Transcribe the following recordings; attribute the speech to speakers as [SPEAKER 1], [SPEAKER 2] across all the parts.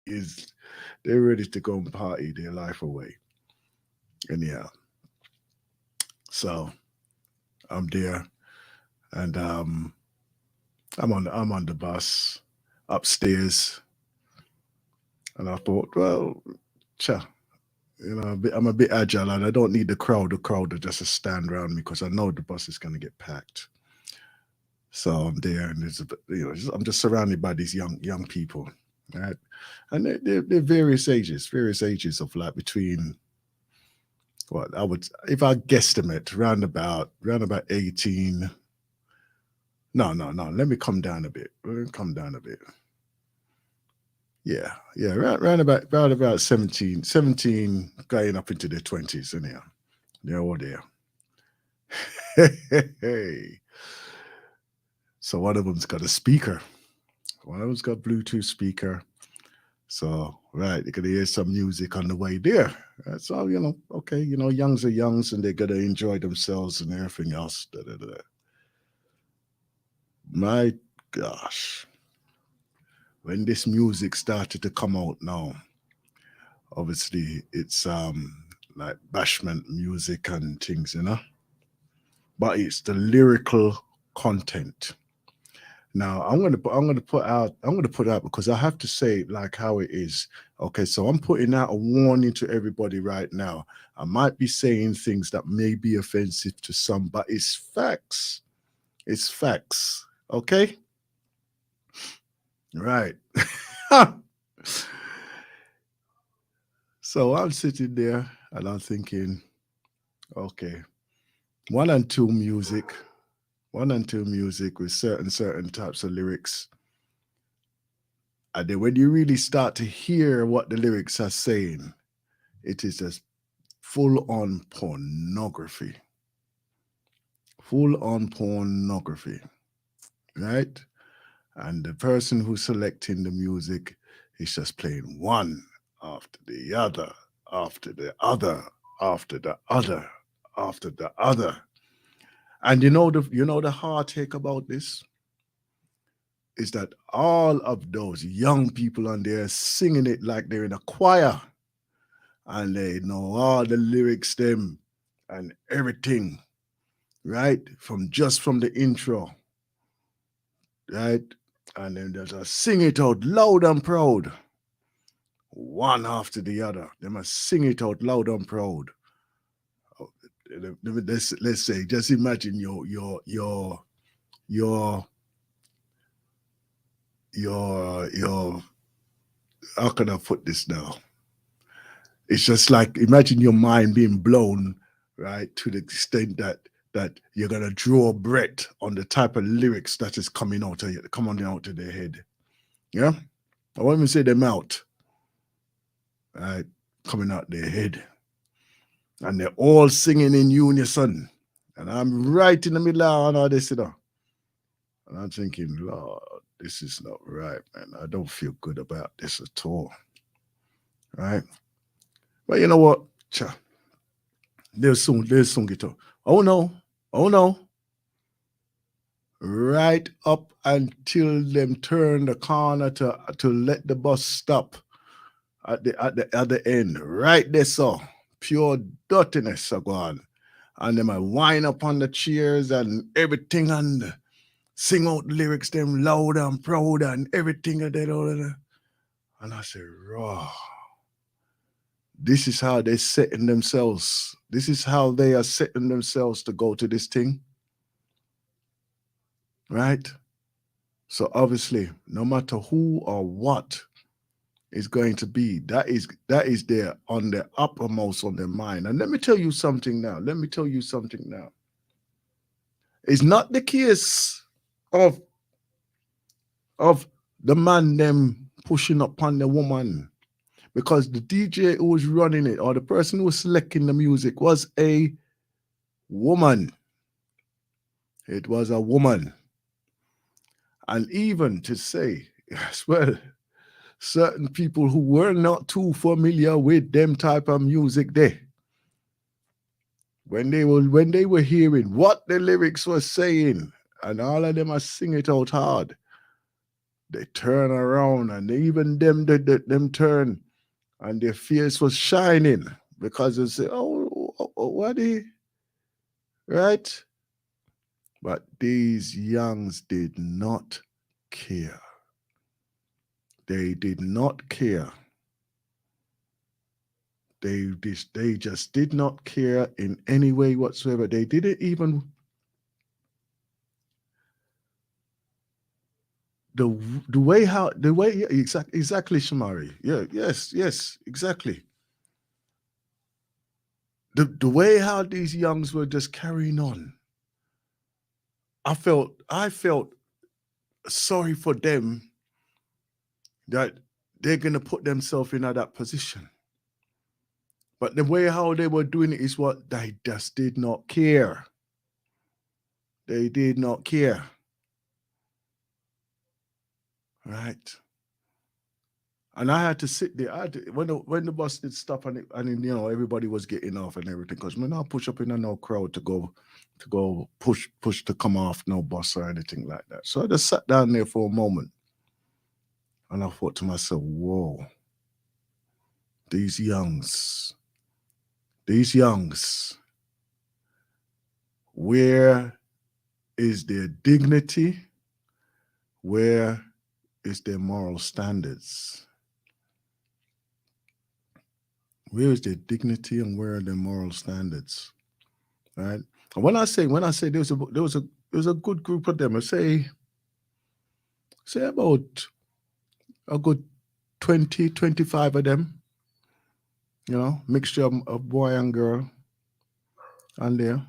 [SPEAKER 1] is they're ready to go and party their life away. And yeah, so I'm there, and I'm on the bus upstairs, and I thought, well, cha, I'm a bit agile, and I don't need the crowd. The crowd to just stand around me because I know the bus is going to get packed. So I'm there, and I'm just surrounded by these young people, right? And they're various ages of like between what I would, if I guesstimate, round about 18. No, no, no. Let me come down a bit. Let me come down a bit. Yeah, yeah, round about 17 going up into their 20s, anyhow. They're all there. Hey. So one of them's got a speaker. One of them's got Bluetooth speaker. So, right, you're gonna hear some music on the way there. So, okay, youngs are youngs and they're gonna enjoy themselves and everything else. Da, da, da. My gosh, when this music started to come out now, obviously it's like bashment music and things, but it's the lyrical content. Now I'm gonna put out because I have to say it like how it is. Okay, so I'm putting out a warning to everybody right now. I might be saying things that may be offensive to some, but it's facts. It's facts. Okay? Right. So I'm sitting there and I'm thinking, okay, one and two music, one and two music with certain types of lyrics. And then when you really start to hear what the lyrics are saying, it is just full on pornography. Full on pornography, right? And the person who's selecting the music is just playing one after the other, after the other, after the other, after the other. And the heartache about this is that all of those young people on there singing it like they're in a choir and they know all the lyrics them and everything, right? From the intro, right? And then they just sing it out loud and proud, one after the other. They must sing it out loud and proud. Oh, let's say, just imagine your your how can I put this now? It's just like imagine your mind being blown, right, to the extent that you're gonna draw breath on the type of lyrics that is coming out of their head. Yeah, I won't even say them out, right, coming out their head, and they're all singing in unison, and I'm right in the middle of all this. And I'm thinking, Lord, this is not right, man. I don't feel good about this at all, right? But you know what? Cha, they'll soon get up. Oh no, oh no. Right up until them turn the corner to let the bus stop at the end. Right there, so pure dirtiness are gone. And them I wind up on the chairs and everything and sing out the lyrics them loud and proud and everything and that all of that. And I say, raw. This is how they setting themselves. This is how they are setting themselves to go to this thing, right? So obviously, no matter who or what is going to be, that is there on the uppermost on their mind. And let me tell you something now. Let me tell you something now. It's not the case of of the man them pushing upon the woman because the DJ who was running it or the person who was selecting the music was a woman. It was a woman. And even to say, as well, certain people who were not too familiar with them type of music there, when they were hearing what the lyrics were saying, and all of them are sing it out hard, They turn around and even them turn and their face was shining because they say, oh, what he, right? But these youngs did not care. They did not care. They just did not care in any way whatsoever. They didn't even the way how the way yeah, exactly Shamari. Yeah, yes, exactly. The way how these youngs were just carrying on. I felt sorry for them that they're gonna put themselves in that position. But the way how they were doing it is what they just did not care. They did not care. Right. And I had to sit there. When the bus did stop and everybody was getting off and everything because when I push up in a no crowd to go push to come off no bus or anything like that. So I just sat down there for a moment and I thought to myself, whoa, these youngs, where is their dignity? Where is their moral standards? Where is their dignity and where are their moral standards? Right? And when I say there was a good group of them, I say about a good 20, 25 of them, mixture of boy and girl and there.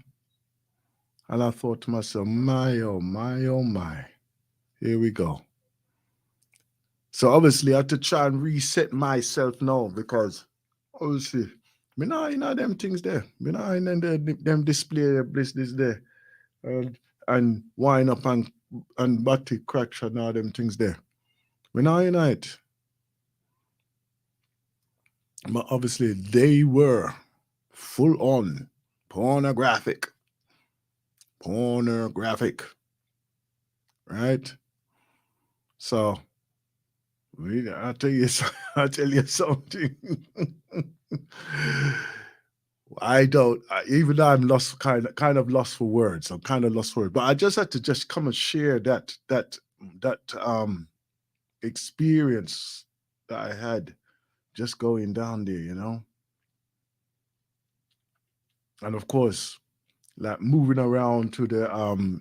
[SPEAKER 1] And I thought to myself, my, oh, my, oh, my. Here we go. So obviously I had to try and reset myself now because obviously me not in them things there. Me not in them display this there. And wind up and body crack and all them things there. Me not in it. But obviously they were full on pornographic, right? So I'll tell you, I'll tell you something. Even though I'm lost, kind of lost for words. I'm kind of lost for words, but I just had to just come and share that experience that I had just going down there, and of course, like moving around to the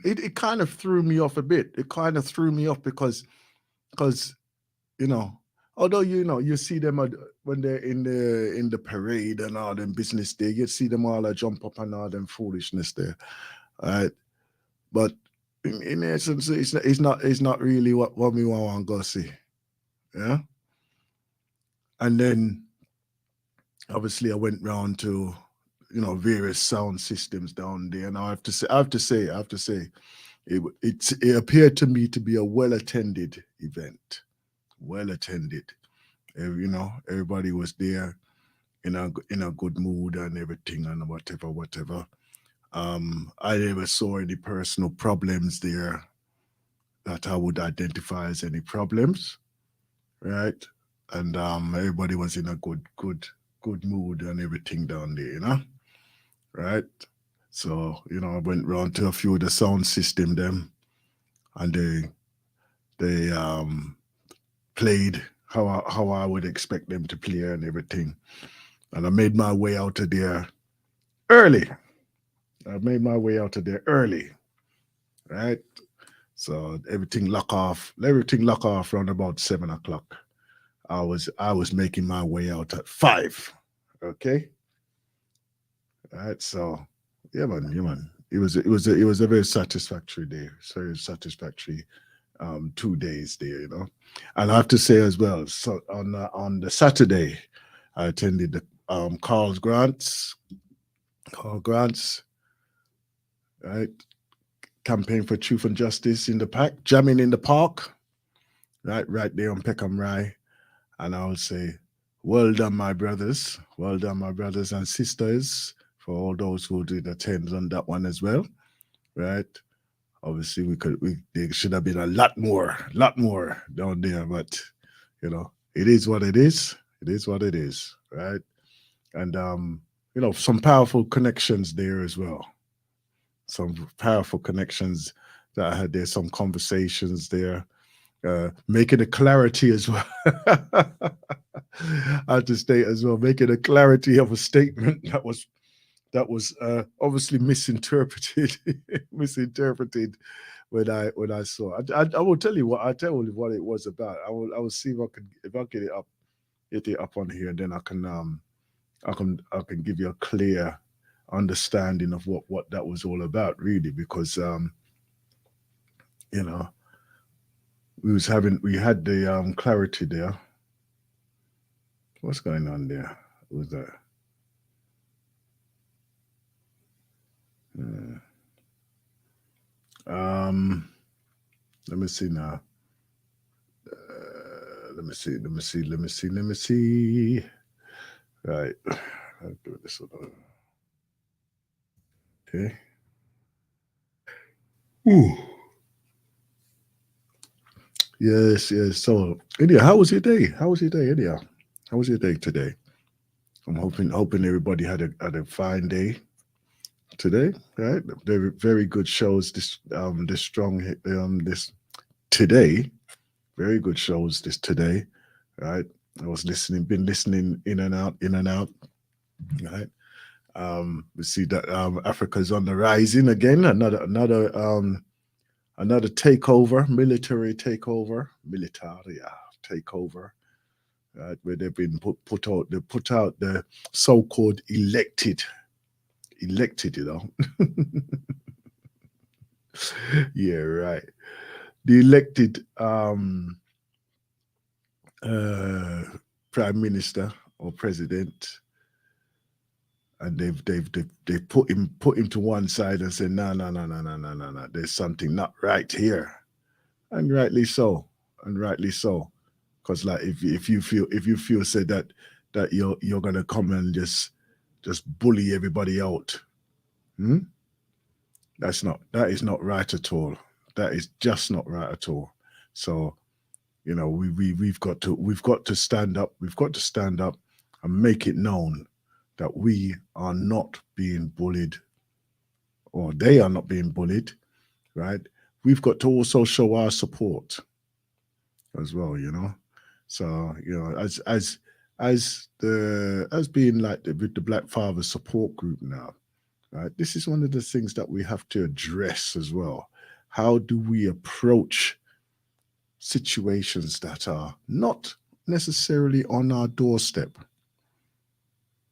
[SPEAKER 1] it kind of threw me off a bit. It kind of threw me off because you know, although you see them when they're in the parade and all them business there, you see them all jump up and all them foolishness there, right? But in essence, it's not really what we want to go see, yeah. And then obviously I went round to various sound systems down there, and I have to say, it appeared to me to be a well attended event, well attended. Everybody was there in a good mood and everything and whatever. I never saw any personal problems there that I would identify as any problems, right? And everybody was in a good mood and everything down there, right? So I went round to a few of the sound system them, and they played how I would expect them to play and everything. And I made my way out of there early. Right? So everything lock off around about 7 o'clock. I was making my way out at 5. Okay. Right. So yeah man. It was a very satisfactory day. Very satisfactory 2 days there. And I have to say as well, so on the Saturday, I attended the Carl Grants, right? Campaign for Truth and Justice in the Pack, jamming in the park, right there on Peckham Rye. And I would say, well done, my brothers. Well done, my brothers and sisters, for all those who did attend on that one as well, right? Obviously, there should have been a lot more down there, but it is what it is. It is what it is, right? And some powerful connections there as well. Some powerful connections that I had there. Some conversations there, making a clarity as well. I had to state as well, making a clarity of a statement that was obviously misinterpreted, misinterpreted when I saw. I will tell you what it was about. I will see if I get it up on here, and then I can give you a clear understanding of what that was all about, really, because you know we had the clarity there. What's going on there? Was that? Uh, um, let me see now. Let me see. Let me see. Let me see. Let me see. Right. I'll do this one. Okay. Ooh. Yes, yes. So, India, how was your day? How was your day, India? How was your day today? I'm hoping everybody had a fine day today, right? Very very good shows this strong this today. Very good shows this today, right? I was been listening in and out, right? We see that Africa's on the rising again. Another takeover, militaria takeover, right? Where they've been put out the so-called elected. Yeah, right. The elected uh, prime minister or president, and they've put him to one side and said, no, no, no, no, no, no, no, no. There's something not right here, and rightly so, and rightly so. Because like if you feel said that you're gonna come and just bully everybody out, hmm? That is not right at all. That is just not right at all. So we've got to stand up. We've got to stand up and make it known that we are not being bullied, or they are not being bullied, right? We've got to also show our support as well. So as being like with the Black Father support group now, right? This is one of the things that we have to address as well. How do we approach situations that are not necessarily on our doorstep?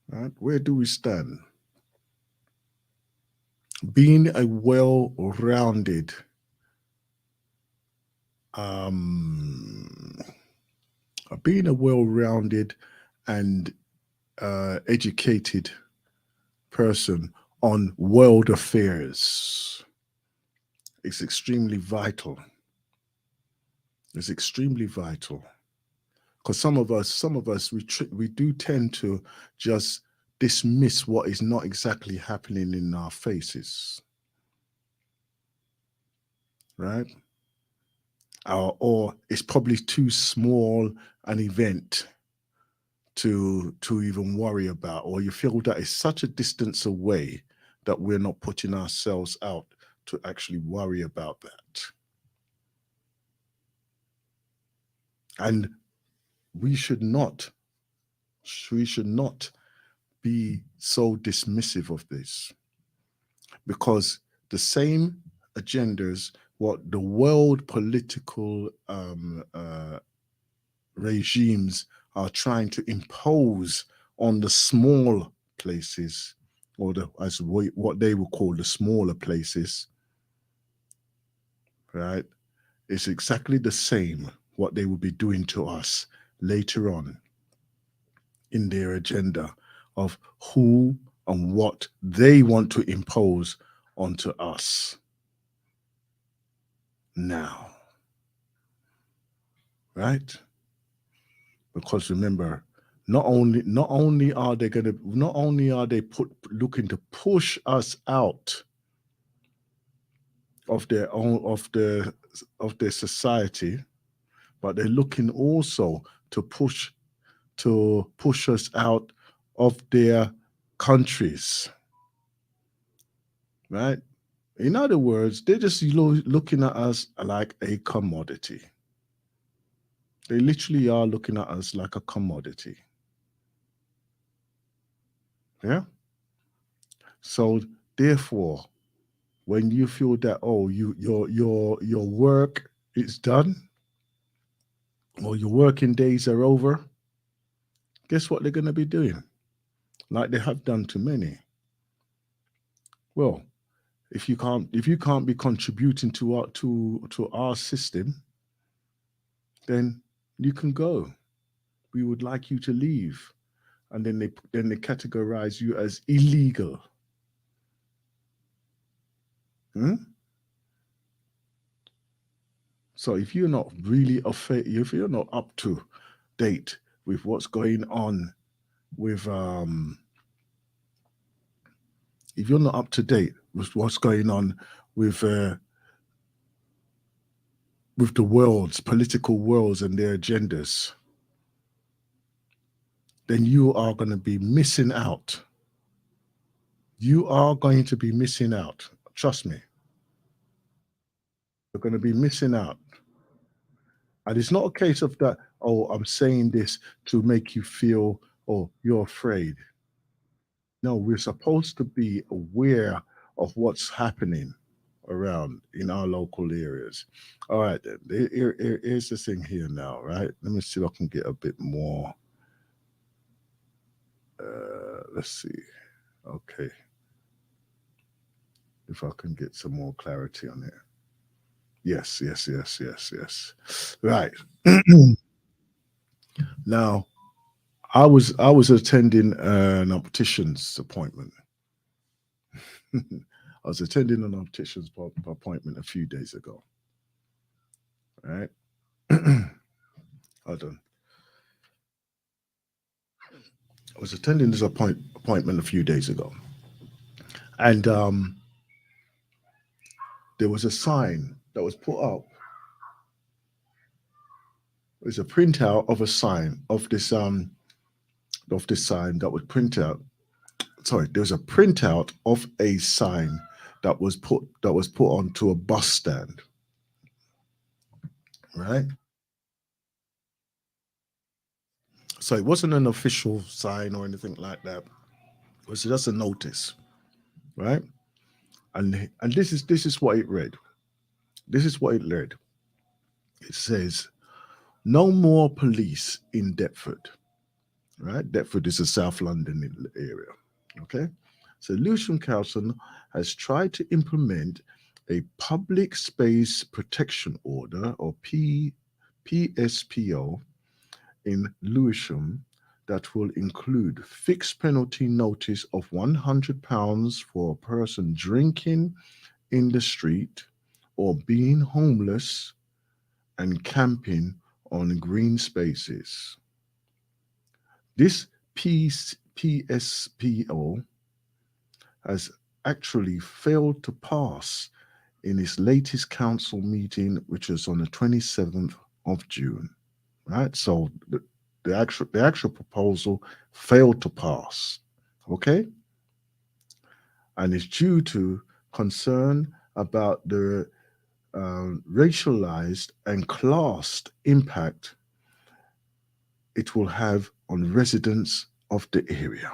[SPEAKER 1] Right? Where do we stand? Being a well-rounded, um, being a well-rounded and educated person on world affairs is extremely vital. It's extremely vital because some of us, we do tend to just dismiss what is not exactly happening in our faces, right? Or it's probably too small an event to even worry about, or you feel that it's such a distance away that we're not putting ourselves out to actually worry about that. And we should not we should not be so dismissive of this, because the same agendas, what the world political regimes are trying to impose on the small places, or what they will call the smaller places, right? It's exactly the same what they will be doing to us later on in their agenda of who and what they want to impose onto us now, right? Because remember, not only are they looking to push us out of their own of their society, but they're looking also to push us out of their countries, right? In other words, they're just looking at us like a commodity. They literally are looking at us like a commodity. Yeah. So therefore, when you feel that, oh, your work is done, or your working days are over, guess what they're going to be doing? Like they have done to many. Well, if you can't be contributing to our system, then you can go. We would like you to leave, and then they categorize you as illegal. Hmm? So if you're not really if you're not up to date with what's going on with if you're not up to date with what's going on with with the world's political worlds and their agendas, then you are going to be missing out. You are going to be missing out. Trust me, you're going to be missing out. And it's not a case of that, oh, I'm saying this to make you feel, oh, you're afraid. No, we're supposed to be aware of what's happening around in our local areas. All right, then. Here's the thing here now, right? Let me see if I can get a bit more. Let's see. Okay. If I can get some more clarity on it. Yes, yes, yes, yes, yes. Right. Now, I was attending an optician's appointment. I was attending an optician's appointment a few days ago. Right. Hold on. I was attending this appointment a few days ago, and there was a sign that was put up. It was a printout of a sign of this sign that was print out. Sorry, there was a printout of a sign that was put onto a bus stand. Right. So it wasn't an official sign or anything like that. It was just a notice, right? And this is what it read. This is what it read. It says, "No more police in Deptford." Right? Deptford is a South London area. Okay. So Lewisham Council has tried to implement a public space protection order, or PSPO, in Lewisham that will include fixed penalty notice of £100 for a person drinking in the street or being homeless and camping on green spaces. This PSPO has actually failed to pass in its latest council meeting, which was on the 27th of June. Right? So the actual proposal failed to pass. Okay? And it's due to concern about the racialized and classed impact it will have on residents of the area.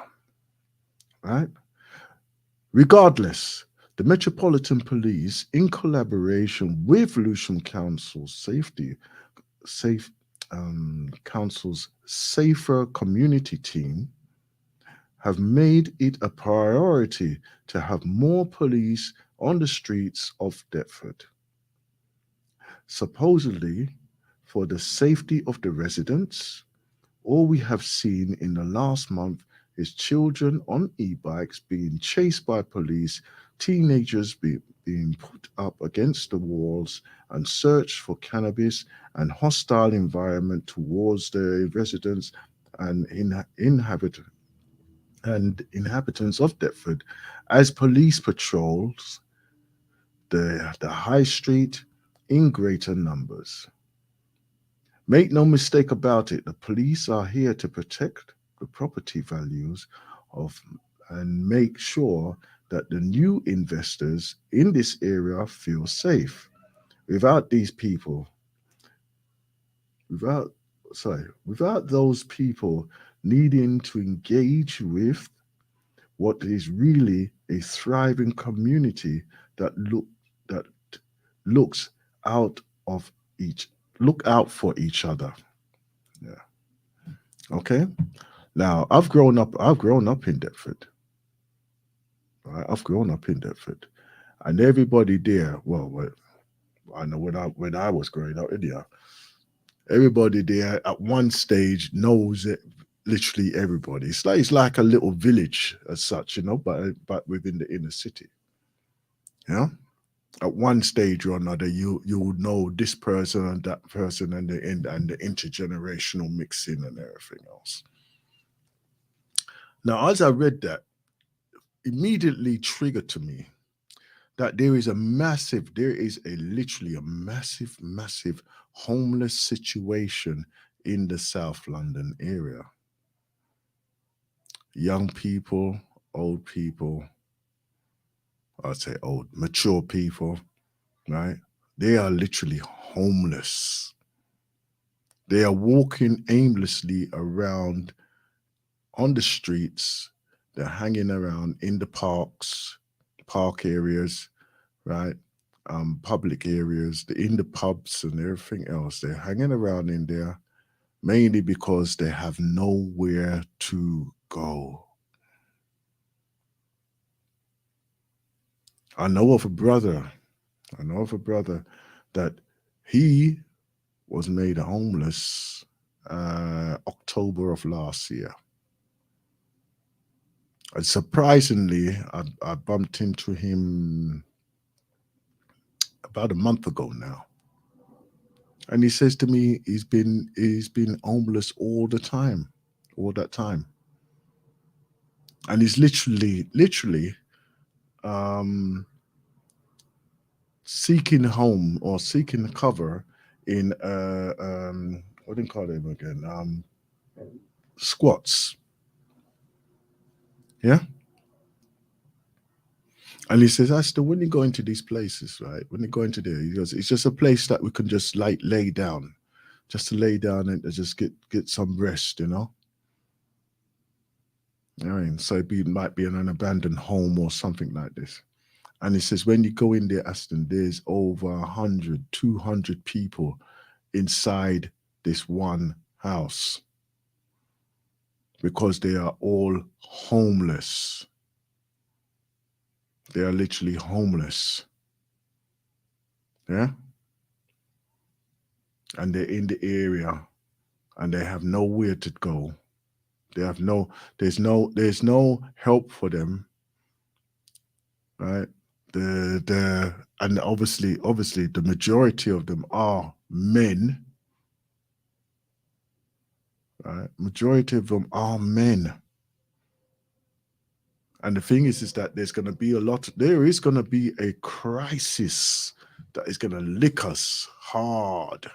[SPEAKER 1] Right? Regardless, the Metropolitan Police, in collaboration with Lewisham Council's Safe Council's Safer Community team, have made it a priority to have more police on the streets of Deptford. Supposedly, for the safety of the residents, all we have seen in the last month is children on e-bikes being chased by police, teenagers being put up against the walls and searched for cannabis, and hostile environment towards the residents and inhabitants of Deptford as police patrols the the high street in greater numbers. Make no mistake about it, the police are here to protect the property values of and make sure that the new investors in this area feel safe. Without these people, without without those people needing to engage with what is really a thriving community that that looks out of each look out for each other. Yeah. Okay. Now I've grown up in Deptford. Right? I've grown up in Deptford. And everybody there, I know when I was growing up, yeah, everybody there at one stage knows it. Literally everybody. It's like a little village as such, but within the inner city. Yeah. At one stage or another, you would know this person and that person and the intergenerational mixing and everything else. Now, as I read that, immediately triggered to me that there is a literally a massive homeless situation in the South London area. Young people, old people, I'd say old, mature people, right? They are literally homeless. They are walking aimlessly around on the streets. They're hanging around in the park areas, right? Public areas, in the pubs and everything else. They're hanging around in there mainly because they have nowhere to go. I know of a brother, I know of a brother that he was made homeless October of last year. And surprisingly, I bumped into him about a month ago now. And he says to me he's been homeless all the time, all that time. And he's literally um seeking home or seeking cover in what do you call them again? Squats. Yeah. And he says, Asta, when you go into these places, right? When you go into there, he goes, it's just a place that we can just like lay down, just to lay down and to just get some rest. I mean, so might be in an abandoned home or something like this. And he says, when you go in there, Aston, there's over 100, 200 people inside this one house because they are all homeless. They are literally homeless. Yeah. And they're in the area and they have nowhere to go. They have no, there's no help for them, right? And obviously the majority of them are men, right? Majority of them are men. And the thing is that there is going to be a crisis that is going to lick us hard.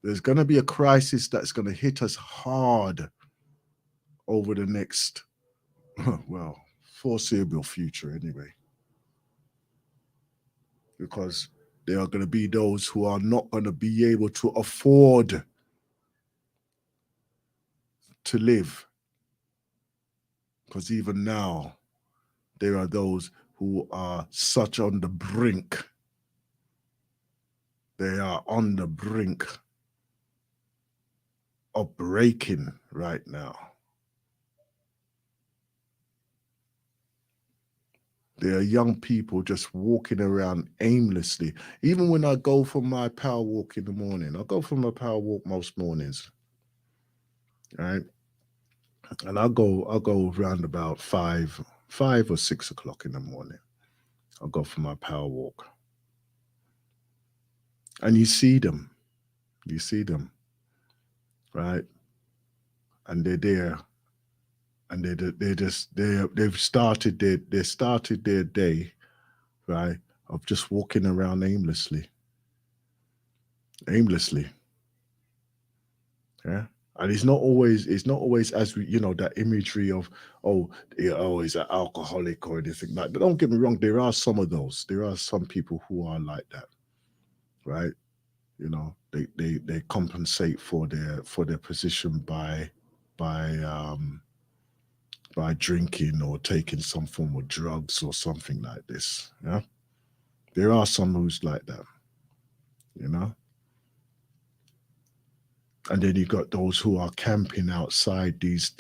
[SPEAKER 1] There's going to be a crisis that's going to hit us hard over the next, well, foreseeable future anyway. Because there are going to be those who are not going to be able to afford to live. Because even now, there are those who are such on the brink. They are on the brink of breaking right now. There are young people just walking around aimlessly. Even when I go for my power walk in the morning, I go for my power walk most mornings, right? And I'll go around about 5 or 6 o'clock in the morning. I'll go for my power walk. And you see them, right? And they're there, and they've started their day, right, of just walking around aimlessly. Aimlessly. Yeah. And it's not always as we, that imagery of, oh, he's an alcoholic or anything like that. Don't get me wrong, there are some of those. There are some people who are like that, right? They compensate for their position by um by drinking or taking some form of drugs or something like this. Yeah. There are some who's like that, you know. And then you got those who are camping outside these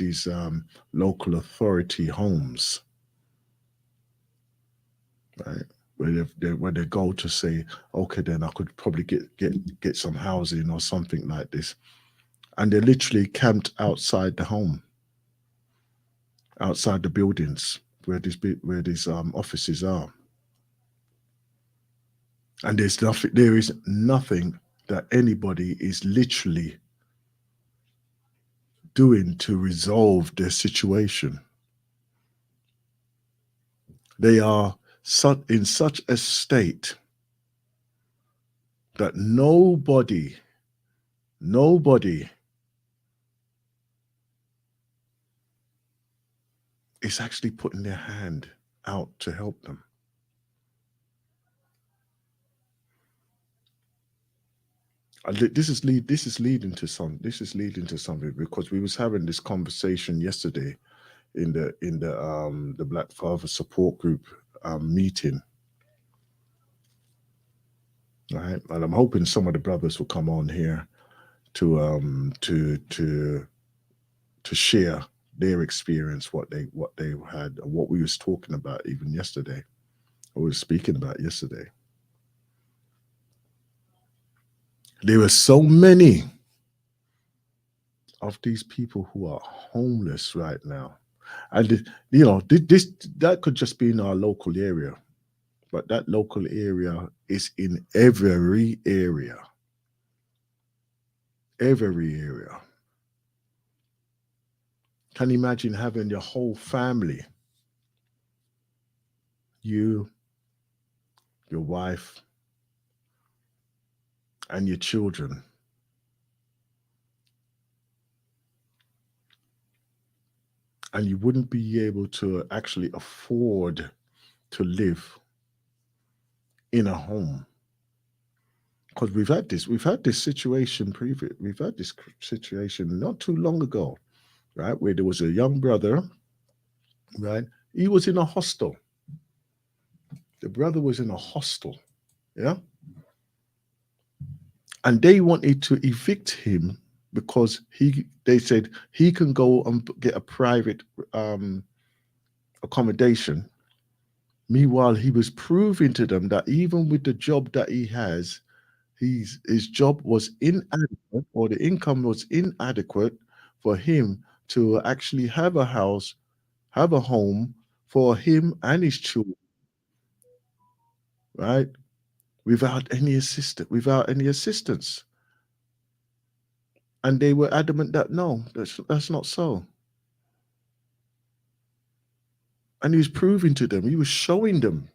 [SPEAKER 1] local authority homes, right? Where they go to say, okay, then I could probably get some housing or something like this, and they're literally camped outside the home, outside the buildings where these offices are, and there is nothing that anybody is literally doing to resolve their situation. They are in such a state that nobody is actually putting their hand out to help them. This is leading to something, because we was having this conversation yesterday in the Black Father Support Group meeting, right? And I'm hoping some of the brothers will come on here to share their experience, what they had, and what we was talking about even yesterday, or we were speaking about yesterday. There are so many of these people who are homeless right now, and this that could just be in our local area, but that local area is in every area. Can you imagine having your whole family, you, your wife, and your children, and you wouldn't be able to actually afford to live in a home? Because we've had this situation we've had this situation not too long ago, right, where there was a young brother, right? He was in a hostel. The brother was in a hostel, yeah, and they wanted to evict him because they said he can go and get a private um, accommodation. Meanwhile, he was proving to them that even with the job that he has, his job was inadequate, or the income was inadequate for him to actually have a house, have a home for him and his children, right? Without any assistance. And they were adamant that no, that's not so. And he was proving to them, he was showing them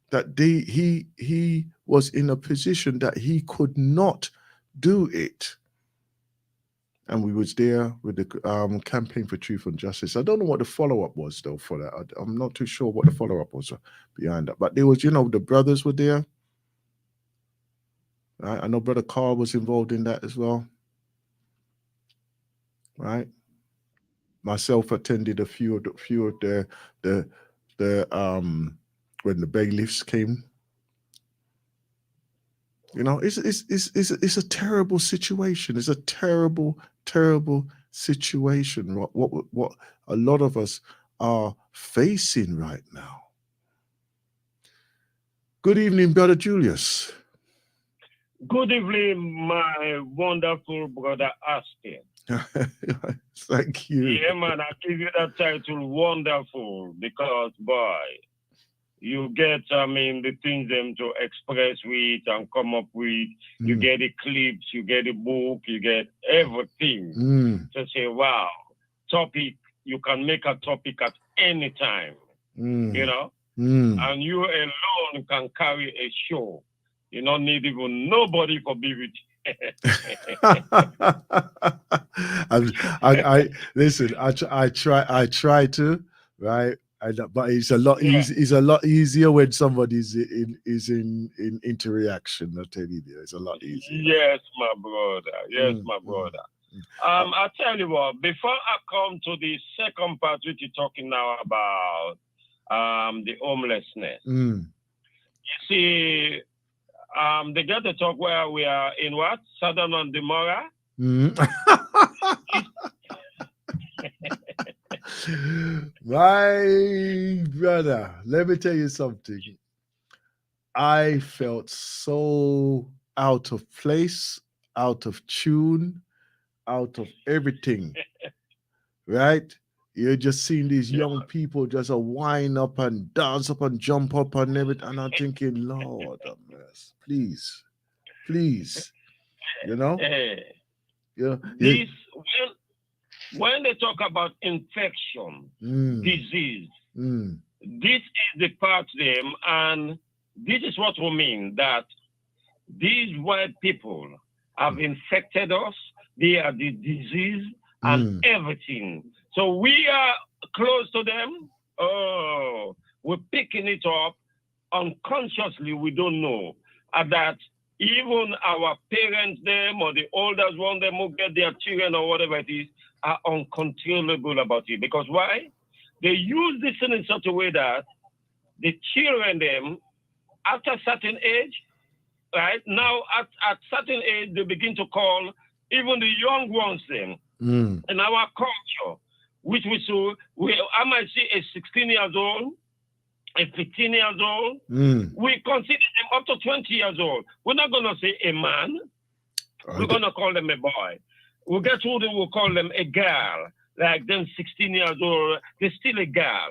[SPEAKER 1] that he was in a position that he could not do it. And we was there with the campaign for truth and justice. I don't know what the follow up was though for that. I'm not too sure what the follow up was behind that. But there was, the brothers were there. Right? I know Brother Carl was involved in that as well. Right? Myself attended a few of the when the bailiffs came. It's a terrible situation. It's a terrible situation. What a lot of us are facing right now. Good evening, Brother Julius.
[SPEAKER 2] Good evening, my wonderful brother Austin.
[SPEAKER 1] Thank you.
[SPEAKER 2] Yeah, man, I give you that title, wonderful, because boy, you get, the things them to express with and come up with. You get the clips, you get the book, you get everything to say, wow, topic. You can make a topic at any time, and you alone can carry a show. You don't need even nobody for be with
[SPEAKER 1] I listen. I try to, right. But it's a lot
[SPEAKER 2] Yeah.
[SPEAKER 1] easy. It's a lot easier when somebody's in interaction. I tell you, it's a lot easier.
[SPEAKER 2] Yes, my brother. Yes,
[SPEAKER 1] Mm,
[SPEAKER 2] my
[SPEAKER 1] mm,
[SPEAKER 2] brother.
[SPEAKER 1] mm. Uh,
[SPEAKER 2] I tell you what, before I come to the second part, which you're talking now about the homelessness.
[SPEAKER 1] mm.
[SPEAKER 2] You see, they get to talk where we are in what? Southern and Demora.
[SPEAKER 1] Mm. My brother, let me tell you something. I felt so out of place, out of tune, out of everything, right? You're just seeing these
[SPEAKER 2] Yeah.
[SPEAKER 1] young people just wind up and dance up and jump up and everything. And I'm thinking, Lord have mercy, please, please, you know?
[SPEAKER 2] Eh,
[SPEAKER 1] Yeah, yeah.
[SPEAKER 2] this when they talk about infection,
[SPEAKER 1] Mm,
[SPEAKER 2] disease,
[SPEAKER 1] mm,
[SPEAKER 2] this is the part them, and this is what we mean that these white people have infected us. They are the disease and
[SPEAKER 1] mm,
[SPEAKER 2] everything. So we are close to them. Oh, we're picking it up unconsciously. We don't know that even our parents, them or the oldest one, them who get their children or whatever it is, are uncontrollable about it. Because why? They use this thing in such a way that the children, them, after a certain age, right now at certain age they begin to call even the young ones them
[SPEAKER 1] mm,
[SPEAKER 2] in our culture, which we saw. I might see a 16 years old, a 15 years old.
[SPEAKER 1] mm.
[SPEAKER 2] We consider them up to 20 years old. We're not gonna say a man. We're gonna call them a boy. We get older, we'll call them a girl. Like them 16 years old, they're still a girl.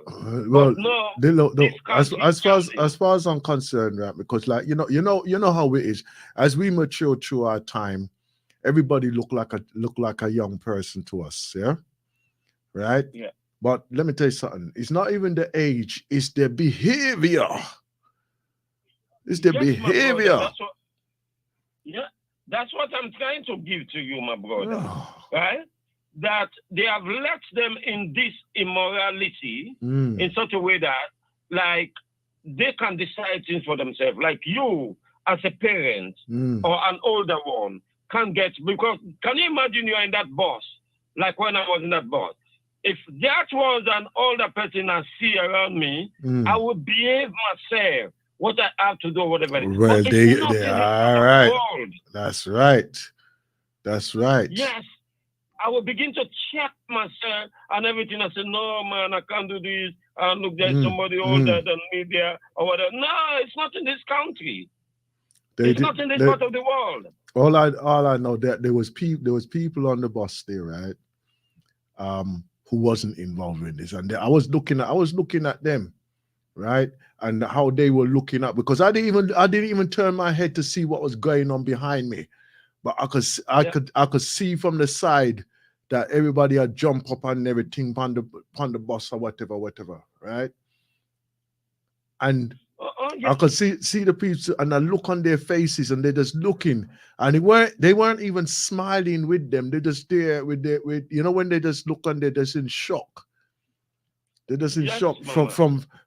[SPEAKER 1] Well,
[SPEAKER 2] But no,
[SPEAKER 1] look,
[SPEAKER 2] this
[SPEAKER 1] as
[SPEAKER 2] country is changing.
[SPEAKER 1] far as I'm concerned, right? Because like you know how it is. As we mature through our time, everybody look like a young person to us, yeah, right?
[SPEAKER 2] Yeah.
[SPEAKER 1] But let me tell you something. It's not even the age; it's the behavior. It's the
[SPEAKER 2] Yes, my brother.
[SPEAKER 1] behavior.
[SPEAKER 2] That's what I'm trying to give to you, my brother.
[SPEAKER 1] Oh.
[SPEAKER 2] Right? That they have left them in this immorality
[SPEAKER 1] Mm,
[SPEAKER 2] in such a way that, like, they can decide things for themselves. Like you, as a parent
[SPEAKER 1] mm,
[SPEAKER 2] or an older one, can get, because can you imagine you're in that bus, like when I was in that bus? If that was an older person I see around me,
[SPEAKER 1] mm.
[SPEAKER 2] I would behave myself, what I have to do, whatever.
[SPEAKER 1] Well,
[SPEAKER 2] But it's not
[SPEAKER 1] they
[SPEAKER 2] in this part
[SPEAKER 1] all
[SPEAKER 2] of the
[SPEAKER 1] right.
[SPEAKER 2] world.
[SPEAKER 1] That's right. That's right.
[SPEAKER 2] Yes, I will begin to check myself and everything. I say, no, man, I can't do this. And look, there's
[SPEAKER 1] Mm,
[SPEAKER 2] somebody older than me there or whatever. No, it's not in this country.
[SPEAKER 1] They
[SPEAKER 2] It's
[SPEAKER 1] did.
[SPEAKER 2] not in this part of the world.
[SPEAKER 1] All I know that there was people on the bus there, right? Who wasn't involved in this, and I was looking at them, right, and how they were looking up because I didn't even turn my head to see what was going on behind me, but
[SPEAKER 2] Yeah.
[SPEAKER 1] I could see from the side that everybody had jumped up and everything on the bus or whatever, right, and
[SPEAKER 2] Yeah.
[SPEAKER 1] I could see the people and I look on their faces and they're just looking and they weren't even smiling with them. They just there with when they just look and they're just in shock. They're just in
[SPEAKER 2] Yes,
[SPEAKER 1] shock
[SPEAKER 2] mama.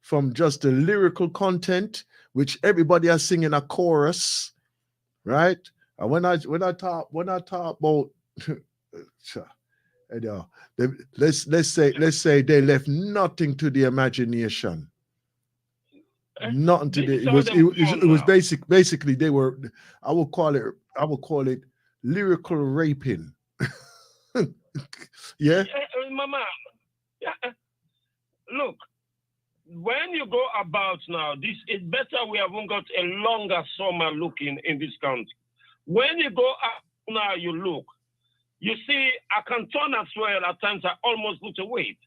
[SPEAKER 1] from just the lyrical content, which everybody are singing a chorus, right? And when I talk about anyhow, let's say they left nothing to the imagination. Nothing to
[SPEAKER 2] This is
[SPEAKER 1] the
[SPEAKER 2] how them
[SPEAKER 1] it
[SPEAKER 2] fun
[SPEAKER 1] was
[SPEAKER 2] now.
[SPEAKER 1] basically they were I would call it lyrical raping. Yeah.
[SPEAKER 2] Mama, yeah, look, when you go about now, this is better we haven't got a longer summer looking in this country. When you go out now, you look, you see, I can turn as well. At times, I almost lose weight.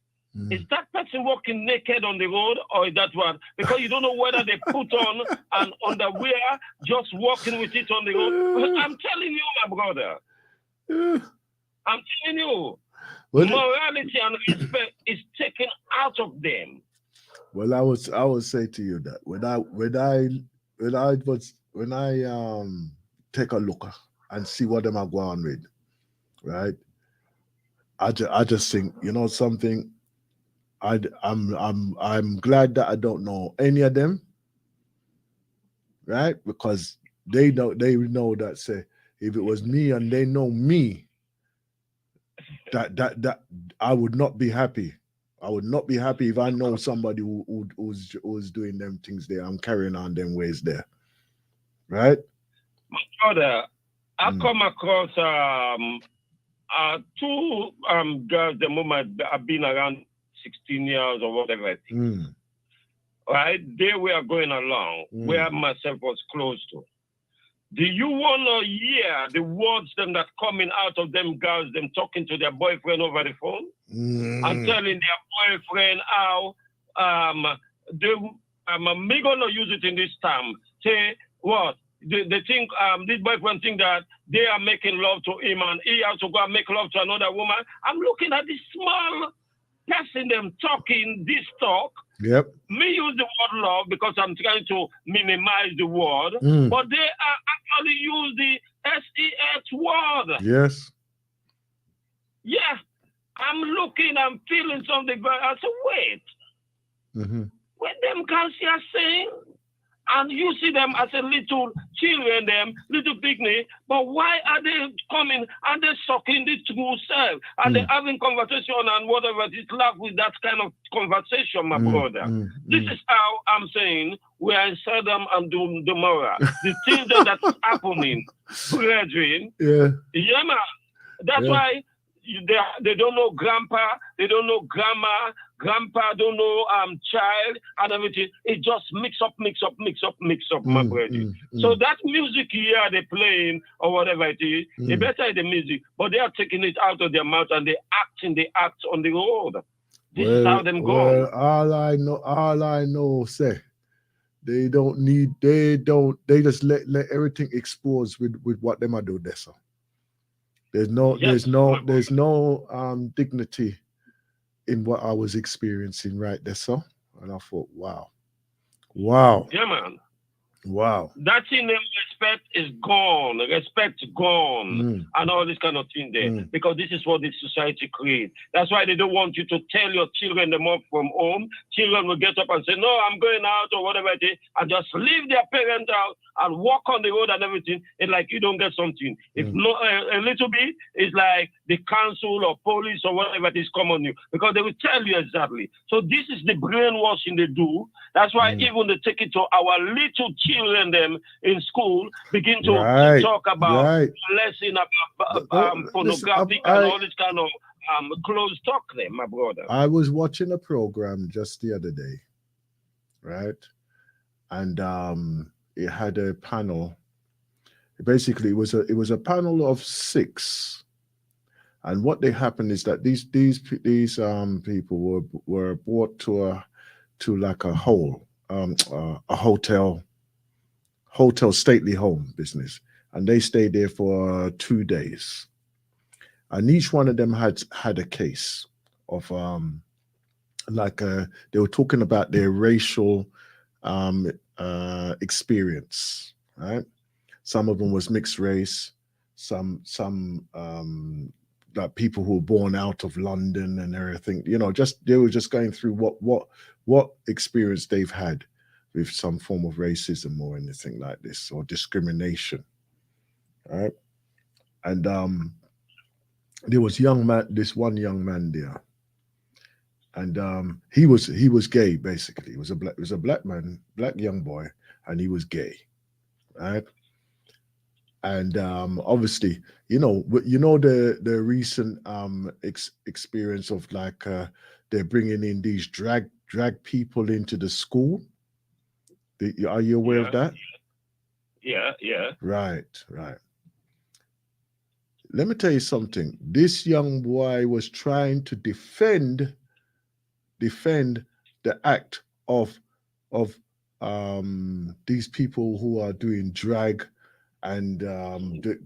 [SPEAKER 2] Is that person walking naked on the road or is that one? Because you don't know whether they put on an underwear just walking with it on the road. I'm telling you, my brother. I'm telling you,
[SPEAKER 1] Well,
[SPEAKER 2] morality and respect is taken out of them.
[SPEAKER 1] Well, I would say to you that when I take a look and see what them are going with, right? I just think, you know something. I'm glad that I don't know any of them, right? Because they know that, say, if it was me and they know me, that I would not be happy. I would not be happy if I know somebody who's doing them things there. I'm carrying on them ways there, right?
[SPEAKER 2] Brother, I
[SPEAKER 1] Mm,
[SPEAKER 2] come across two girls the moment I've been around 16 years or whatever.
[SPEAKER 1] mm,
[SPEAKER 2] Right? They were going along where
[SPEAKER 1] mm,
[SPEAKER 2] myself was close to. Do you want to hear the words them that coming out of them girls, them talking to their boyfriend over the phone and
[SPEAKER 1] mm,
[SPEAKER 2] telling their boyfriend how they me gonna use it in this time. Say what? They think this boyfriend think that they are making love to him and he has to go and make love to another woman. I'm looking at this small person them talking this talk.
[SPEAKER 1] yep.
[SPEAKER 2] Me use the word love because I'm trying to minimize the word,
[SPEAKER 1] Mm,
[SPEAKER 2] but they are actually use the SEX word.
[SPEAKER 1] yes.
[SPEAKER 2] Yeah, I'm looking, I'm feeling something, but I said, wait,
[SPEAKER 1] Hmm.
[SPEAKER 2] what them guys are saying? And you see them as a little children, them little picnic, but why are they coming and they sucking the true self and they
[SPEAKER 1] Mm,
[SPEAKER 2] having conversation and whatever? It's love with that kind of conversation, my
[SPEAKER 1] mm,
[SPEAKER 2] brother.
[SPEAKER 1] mm,
[SPEAKER 2] This
[SPEAKER 1] mm.
[SPEAKER 2] is how I'm saying we are in Sodom and Gomorrah. The things that's happening, brethren.
[SPEAKER 1] Yeah,
[SPEAKER 2] Yeah, man. That's
[SPEAKER 1] yeah.
[SPEAKER 2] why they don't know grandpa, they don't know grandma, grandpa don't know child and everything. It just mix up, my
[SPEAKER 1] Mm,
[SPEAKER 2] brethren.
[SPEAKER 1] mm,
[SPEAKER 2] So
[SPEAKER 1] mm,
[SPEAKER 2] that music here they playing or whatever it is, it
[SPEAKER 1] mm.
[SPEAKER 2] better the music, but they are taking it out of their mouth and they act on the road. This is
[SPEAKER 1] Well,
[SPEAKER 2] how them
[SPEAKER 1] well,
[SPEAKER 2] gone.
[SPEAKER 1] all I know, say they just let everything expose with what them I do there. So
[SPEAKER 2] Yes, my
[SPEAKER 1] there's
[SPEAKER 2] brother.
[SPEAKER 1] no dignity in what I was experiencing right there. So, and I thought, wow, wow,
[SPEAKER 2] Yeah, man.
[SPEAKER 1] wow.
[SPEAKER 2] That thing name respect is gone, respect gone,
[SPEAKER 1] Mm,
[SPEAKER 2] and all this kind of thing there.
[SPEAKER 1] mm,
[SPEAKER 2] Because this is what this society creates. That's why they don't want you to tell your children them up from home. Children will get up and say, no, I'm going out or whatever it is, and just leave their parents out and walk on the road and everything. It's like you don't get something. If
[SPEAKER 1] mm.
[SPEAKER 2] no, a little bit, it's like the council or police or whatever it is come on you because they will tell you exactly. So this is the brainwashing they do. That's why
[SPEAKER 1] Mm.
[SPEAKER 2] even they take it to our little children them in school begin to
[SPEAKER 1] Right,
[SPEAKER 2] talk about
[SPEAKER 1] right.
[SPEAKER 2] lesson about
[SPEAKER 1] Listen,
[SPEAKER 2] pornographic and all this kind of close talk there, my brother.
[SPEAKER 1] I was watching a program just the other day, right? And it had a panel. Basically, it was a panel of six. And what they happened is that these people were brought to like a a hotel stately home business, and they stayed there for 2 days. And each one of them had a case of they were talking about their racial experience, right? Some of them was mixed race, some like people who were born out of London and everything. You know, just they were just going through what experience they've had with some form of racism or anything like this or discrimination, right? And there was this one young man there, and he was gay basically. He was a black man, black young boy, and he was gay, right? And obviously, you know the recent experience of like they're bringing in these drag people into the school. Are you aware of
[SPEAKER 2] Yeah,
[SPEAKER 1] that?
[SPEAKER 2] yeah.
[SPEAKER 1] Right, right. Let me tell you something. This young boy was trying to defend the act of these people who are doing drag and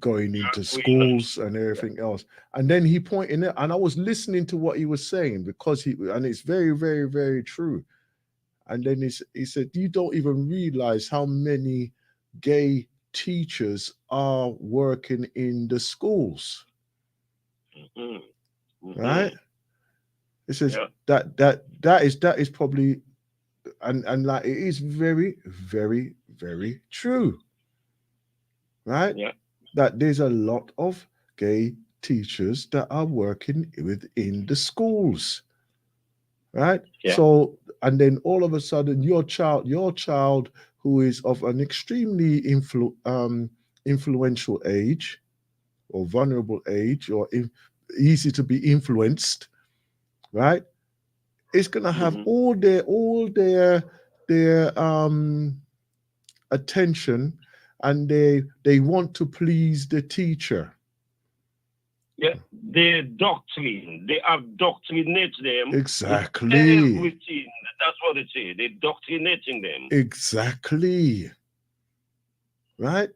[SPEAKER 1] going into schools and everything else. And then he pointed it, and I was listening to what he was saying because and it's very, very, very true. And then he said, you don't even realize how many gay teachers are working in the schools,
[SPEAKER 2] Mm-hmm.
[SPEAKER 1] right?
[SPEAKER 2] Mm-hmm.
[SPEAKER 1] It says
[SPEAKER 2] Yeah.
[SPEAKER 1] that is probably, and like it is very, very, very true, right?
[SPEAKER 2] Yeah.
[SPEAKER 1] That there's a lot of gay teachers that are working within the schools, right?
[SPEAKER 2] Yeah.
[SPEAKER 1] So, and then all of a sudden, your child who is of an extremely influential age or vulnerable age or easy to be influenced, right? Is gonna have
[SPEAKER 2] Mm-hmm.
[SPEAKER 1] all their attention, and they want to please the teacher.
[SPEAKER 2] Yeah. They doctrine. They indoctrinate them with
[SPEAKER 1] Exactly.
[SPEAKER 2] everything. That's what they say. They doctrinating them.
[SPEAKER 1] Exactly. Right?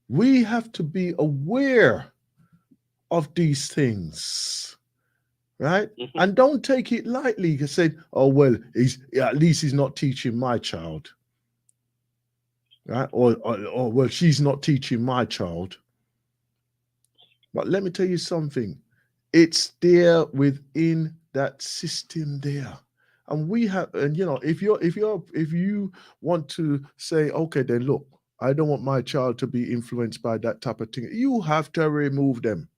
[SPEAKER 1] We have to be aware of these things, right?
[SPEAKER 2] Mm-hmm.
[SPEAKER 1] And don't take it lightly. You say, "Oh well, at least he's not teaching my child," right? Or well, she's not teaching my child. But let me tell you something. It's there within that system there. And we have, and if you want to say, okay, then look, I don't want my child to be influenced by that type of thing, you have to remove them.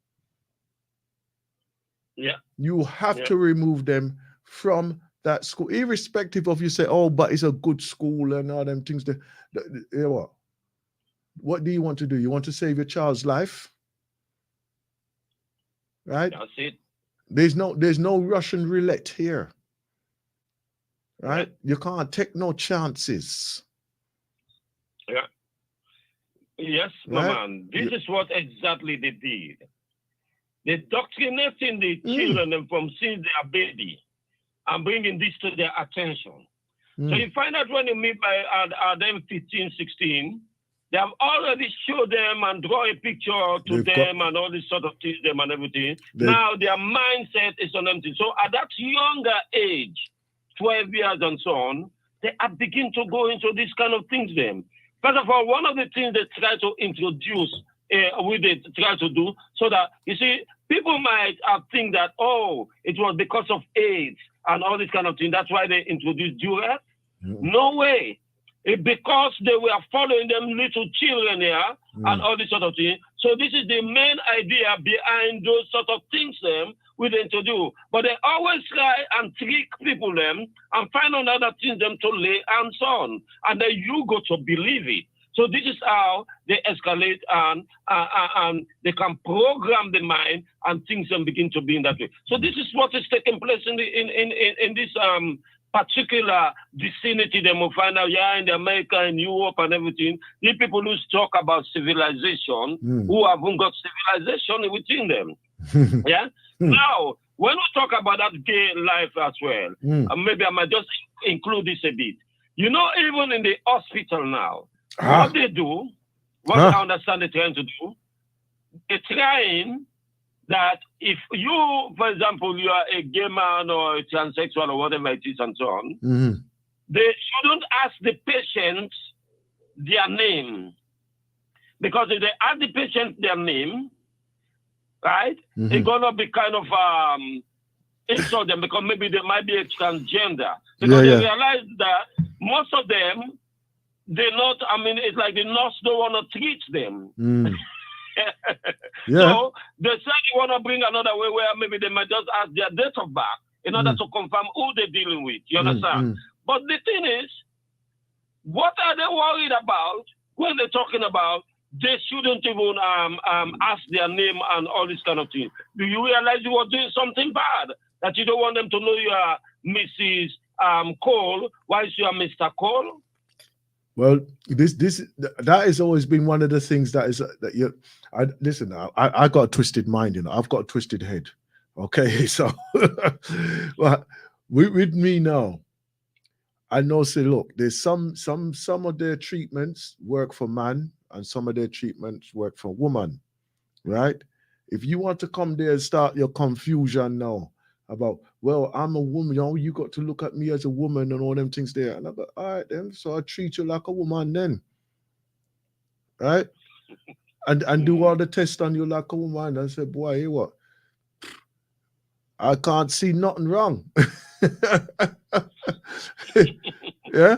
[SPEAKER 2] Yeah.
[SPEAKER 1] You have
[SPEAKER 2] Yeah.
[SPEAKER 1] to remove them from that school, irrespective of you say, oh, but it's a good school and all them things. You know what do you want to do? You want to save your child's life, right?
[SPEAKER 2] That's it.
[SPEAKER 1] There's no Russian roulette here,
[SPEAKER 2] Yeah.
[SPEAKER 1] right? You can't take no chances,
[SPEAKER 2] Yeah. Yes, my
[SPEAKER 1] right?
[SPEAKER 2] man. This
[SPEAKER 1] You,
[SPEAKER 2] is what exactly they did. They're doctrinating the
[SPEAKER 1] mm,
[SPEAKER 2] children from since they are baby and bringing this to their attention. So
[SPEAKER 1] mm.
[SPEAKER 2] you find out when you meet by them 15, 16, they have already showed them and draw a picture to
[SPEAKER 1] They've got
[SPEAKER 2] them and all this sort of things, them and everything.
[SPEAKER 1] they
[SPEAKER 2] Now their mindset is on empty. So at that younger age, 12 years and so on, they are begin to go into this kind of things then. First of all, one of the things they try to introduce, they try to do, so that, you see, people might think that, oh, it was because of AIDS and all this kind of thing. That's why they introduced duress.
[SPEAKER 1] mm,
[SPEAKER 2] No way. Because they were following them little children here and
[SPEAKER 1] mm.
[SPEAKER 2] all this sort of thing. So this is the main idea behind those sort of things them we them to do. But they always try and trick people them and find another things them to lay hands on. And then you go to believe it. So this is how they escalate and they can program the mind and things then begin to be in that way. So this is what is taking place in this particular vicinity them will find out, yeah, in America and Europe and everything. The people who talk about civilization,
[SPEAKER 1] Mm.
[SPEAKER 2] who haven't got civilization within them. Yeah.
[SPEAKER 1] Mm.
[SPEAKER 2] Now, when we talk about that gay life as well,
[SPEAKER 1] Mm.
[SPEAKER 2] maybe I might just include this a bit. You know, even in the hospital now,
[SPEAKER 1] Ah,
[SPEAKER 2] what they do, what I
[SPEAKER 1] ah.
[SPEAKER 2] understand they're trying to do, they're trying that if you, for example, you are a gay man or a transsexual or whatever it is and so on,
[SPEAKER 1] Mhm.
[SPEAKER 2] they shouldn't ask the patients their name. Because if they ask the patient their name, right, it's
[SPEAKER 1] Mhm.
[SPEAKER 2] going to be kind of insult them because maybe they might be a transgender.
[SPEAKER 1] Yeah,
[SPEAKER 2] Because they
[SPEAKER 1] yeah.
[SPEAKER 2] realize that most of them, they're not, I mean, it's like the nurse don't want to treat them.
[SPEAKER 1] Mm. Yeah.
[SPEAKER 2] So they say they want to bring another way where maybe they might just ask their date of birth in order
[SPEAKER 1] Mm.
[SPEAKER 2] to confirm who they're dealing with. You
[SPEAKER 1] Mm.
[SPEAKER 2] understand?
[SPEAKER 1] Mm.
[SPEAKER 2] But the thing is, what are they worried about when they're talking about they shouldn't even ask their name and all this kind of thing? Do you realize you are doing something bad? That you don't want them to know you are Mrs. Cole, whilst you are Mr. Cole?
[SPEAKER 1] Well, that has always been one of the things that is that you. I listen. I got a twisted mind. I've got a twisted head. Okay, so well, with me now, I know. Say, look, there's some of their treatments work for man, and some of their treatments work for woman. Right? If you want to come there and start your confusion now, about, well, I'm a woman, you got to look at me as a woman and all them things there. And I go, all right then, so I treat you like a woman then, right? And do all the tests on you like a woman. And I said, boy, hey, what? I can't see nothing wrong. Yeah,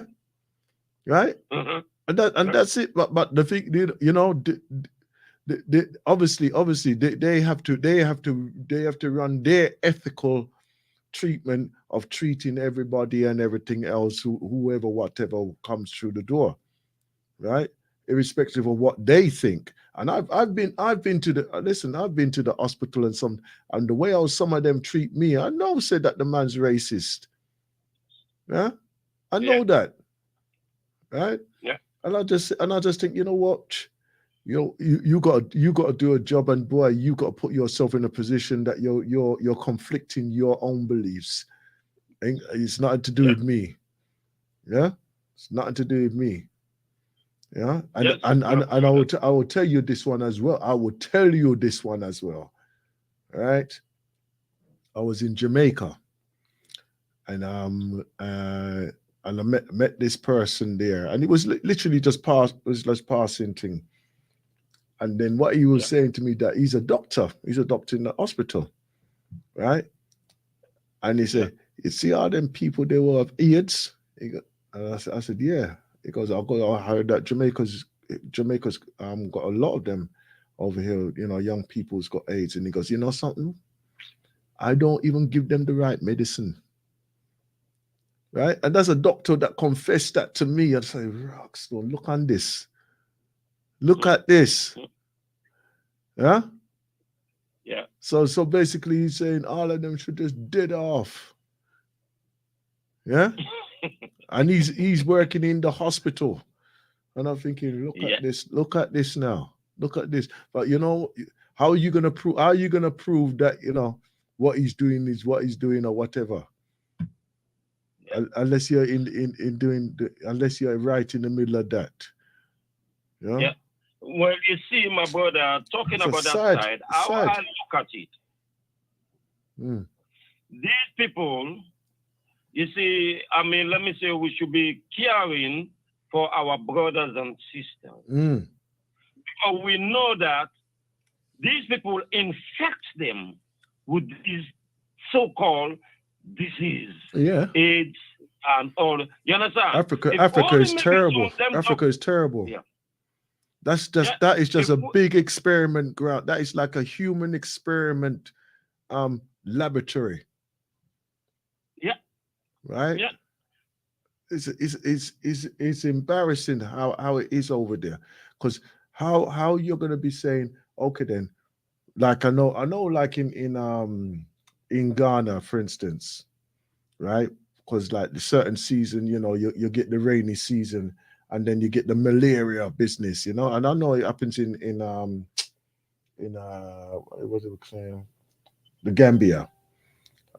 [SPEAKER 1] right.
[SPEAKER 2] Uh-huh.
[SPEAKER 1] And that's it. But the thing, obviously they have to run their ethical treatment of treating everybody and everything else, whoever, whatever comes through the door, right? Irrespective of what they think. And I've been to the listen. I've been to the hospital and the way how some of them treat me, I know said that the man's racist. Yeah, I
[SPEAKER 2] Yeah.
[SPEAKER 1] know that, right?
[SPEAKER 2] Yeah.
[SPEAKER 1] And I just think, you know what? You got to do a job, and boy, you got to put yourself in a position that you're conflicting your own beliefs. It's nothing to do
[SPEAKER 2] Yeah.
[SPEAKER 1] with me. Yeah, it's nothing to do with me. Yeah, and
[SPEAKER 2] Yes.
[SPEAKER 1] and and,
[SPEAKER 2] No.
[SPEAKER 1] and I will tell you this one as well. I will tell you this one as well. Right? I was in Jamaica, and I met this person there, and it was literally just passing thing. And then what he was
[SPEAKER 2] Yeah.
[SPEAKER 1] saying to me, that he's a doctor. He's a doctor in the hospital, right? And he
[SPEAKER 2] Yeah.
[SPEAKER 1] said, "You see all them people they will have AIDS." And I said, "Yeah." He goes, I heard that Jamaica's got a lot of them over here. Young people's got AIDS." And he goes, "You know something? I don't even give them the right medicine." Right? And that's a doctor that confessed that to me. I say, "Rockstone, look on this. Look
[SPEAKER 2] Mm.
[SPEAKER 1] at this."
[SPEAKER 2] Mm.
[SPEAKER 1] Yeah.
[SPEAKER 2] Yeah.
[SPEAKER 1] So basically, he's saying all of them should just dead off. Yeah. And he's working in the hospital. And I'm thinking,
[SPEAKER 2] Yeah.
[SPEAKER 1] look at this now. Look at this. But how are you gonna prove that, what he's doing is what he's doing or whatever?
[SPEAKER 2] Yeah.
[SPEAKER 1] Unless you're in doing unless you're right in the middle of that. You know?
[SPEAKER 2] Yeah. Well, you see, my brother, talking
[SPEAKER 1] It's a
[SPEAKER 2] about that
[SPEAKER 1] sad,
[SPEAKER 2] side, how
[SPEAKER 1] sad.
[SPEAKER 2] I look at it,
[SPEAKER 1] Mm,
[SPEAKER 2] these people, you see, I mean, let me say we should be caring for our brothers and sisters.
[SPEAKER 1] mm,
[SPEAKER 2] Because we know that these people infect them with this so-called disease,
[SPEAKER 1] yeah.
[SPEAKER 2] AIDS, and all. You understand? If
[SPEAKER 1] Africa
[SPEAKER 2] only
[SPEAKER 1] is
[SPEAKER 2] maybe some
[SPEAKER 1] terrible.
[SPEAKER 2] of them don't,
[SPEAKER 1] Africa is terrible.
[SPEAKER 2] yeah, yeah.
[SPEAKER 1] That is just
[SPEAKER 2] If
[SPEAKER 1] a big experiment ground. That is like a human experiment laboratory,
[SPEAKER 2] yeah,
[SPEAKER 1] right?
[SPEAKER 2] yeah,
[SPEAKER 1] It's embarrassing how it is over there. Because how you're gonna be saying, okay then, like I know like in Ghana, for instance, right? Because like the certain season, you get the rainy season, and then you get the malaria business, and I know it happens in what was it saying, the Gambia.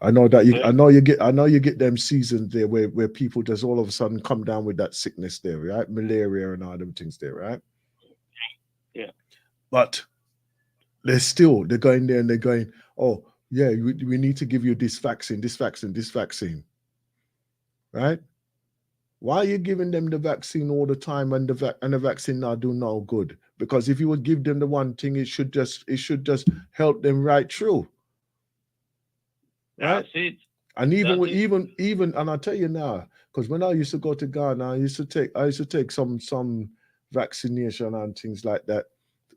[SPEAKER 2] yeah,
[SPEAKER 1] I know you get them seasons there where people just all of a sudden come down with that sickness there, right? Malaria and all them things there, right?
[SPEAKER 2] yeah,
[SPEAKER 1] But they're going there and they're going, oh yeah, we need to give you this vaccine, this vaccine, this vaccine, right? Why are you giving them the vaccine all the time and the vaccine not do no good? Because if you would give them the one thing, it should just help them right through, right?
[SPEAKER 2] that's it.
[SPEAKER 1] And
[SPEAKER 2] That's it.
[SPEAKER 1] even and I'll tell you now, because when I used to go to Ghana, I used to take some vaccination and things like that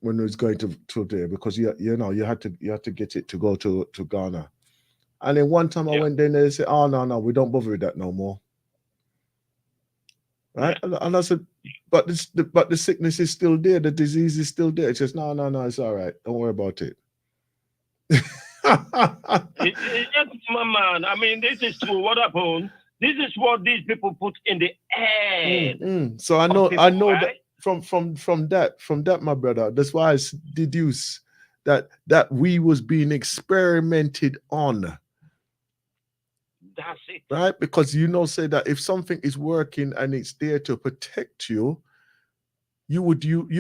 [SPEAKER 1] when I was going to there, because you had to get it to go to Ghana. And then one time I
[SPEAKER 2] Yeah,
[SPEAKER 1] went there and they said, "Oh no, we don't bother with that no more." Right?
[SPEAKER 2] yeah.
[SPEAKER 1] And I said, but the sickness is still there, the disease is still there. It says, "No, no, no, it's all right. Don't worry about it."
[SPEAKER 2] Yes, my man. I mean, this is true. What happened? This is what these people put in the head
[SPEAKER 1] So I
[SPEAKER 2] of
[SPEAKER 1] know I
[SPEAKER 2] people,
[SPEAKER 1] know that
[SPEAKER 2] right?
[SPEAKER 1] from that, my brother. That's why I deduce that we was being experimented on,
[SPEAKER 2] That's it.
[SPEAKER 1] right? Because say that if something is working and it's there to protect you, you'll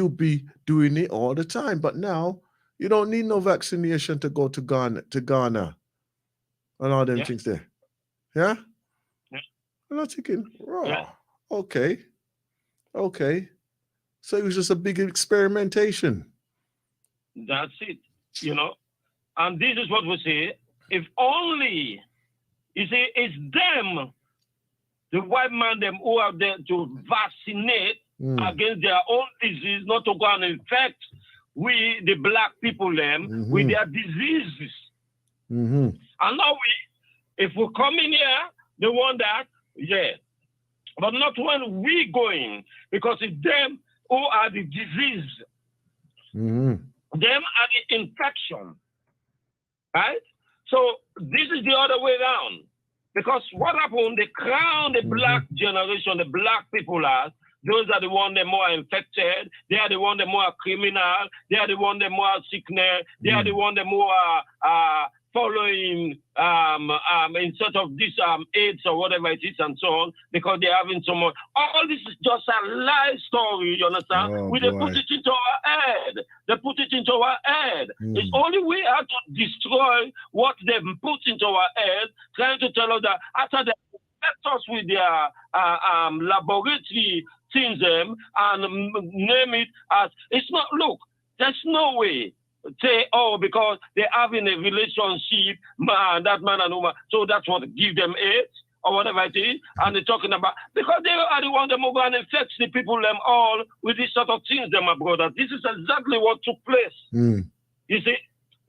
[SPEAKER 1] be doing it all the time. But now you don't need no vaccination to go to Ghana. and all them
[SPEAKER 2] Yeah.
[SPEAKER 1] things there. Yeah?
[SPEAKER 2] Yeah.
[SPEAKER 1] And I'm thinking,
[SPEAKER 2] Yeah.
[SPEAKER 1] oh, okay, okay. So it was just a big experimentation.
[SPEAKER 2] That's it. You know, and this is what we say. If only you see, it's them, the white man, them who are there to vaccinate against their own disease, not to go and infect we, the black people, them with their diseases. And now if we come in here, they want that, yeah, but not when we going, because it's them who are the disease, them are the infection, right? So this is the other way around. Because what happened, they crown the black generation, the black people as, those are the ones that more infected, they are the ones that more criminal, they are the ones that more sickness, they are the ones that more following instead of this AIDS or whatever it is and so on, because they're having so much. All this is just a lie story, you understand? They put it into our head. They put it into our head. It's only we have to destroy what they've put into our head, trying to tell us that after they infect us with their laboratory things and name it as, it's not, look, there's no way say, oh, because they're having a relationship, that man and woman, so that's what give them AIDS or whatever it is, and they're talking about, because they are the ones that move and infect the people them all with these sort of things, them, my brother. This is exactly what took place. You see?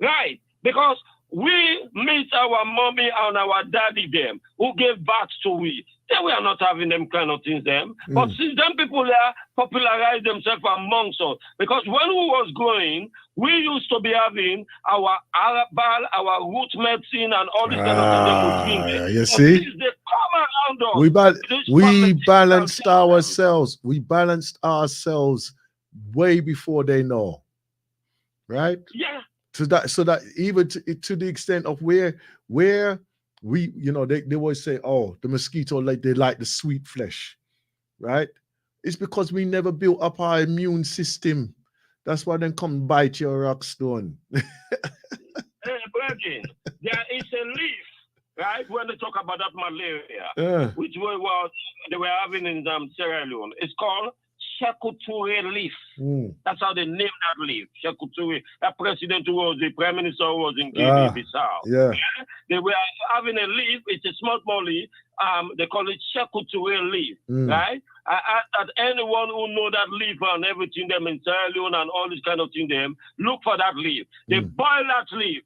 [SPEAKER 2] Right. Because we meet our mommy and our daddy them who gave birth to we. Then we are not having them kind of things them. But since them people there popularize themselves amongst us. Because when we was growing, we used to be having our herbal, our root medicine and all this kind of things that we drink.
[SPEAKER 1] You see?
[SPEAKER 2] They come around us.
[SPEAKER 1] We balanced ourselves. We balanced ourselves way before they know. Right?
[SPEAKER 2] Yeah.
[SPEAKER 1] So that even to the extent of where we, you know, they always say, oh, the mosquito, like they like the sweet flesh, right? It's because we never built up our immune system. That's why they come bite your rock stone.
[SPEAKER 2] Hey, Bridget, there is a leaf, right? When they talk about that malaria, which they were having in Sierra Leone. It's called Sekou Touré leaf. That's how they named that leaf. Sekou Touré. That president who was the prime minister who was in Guinea-Bissau.
[SPEAKER 1] Yeah.
[SPEAKER 2] They were having a leaf. It's a small leaf. They call it Sekou Touré leaf, right? At anyone who know that leaf and everything, them in Sierra Leone and all this kind of thing, them look for that leaf. They boil that leaf.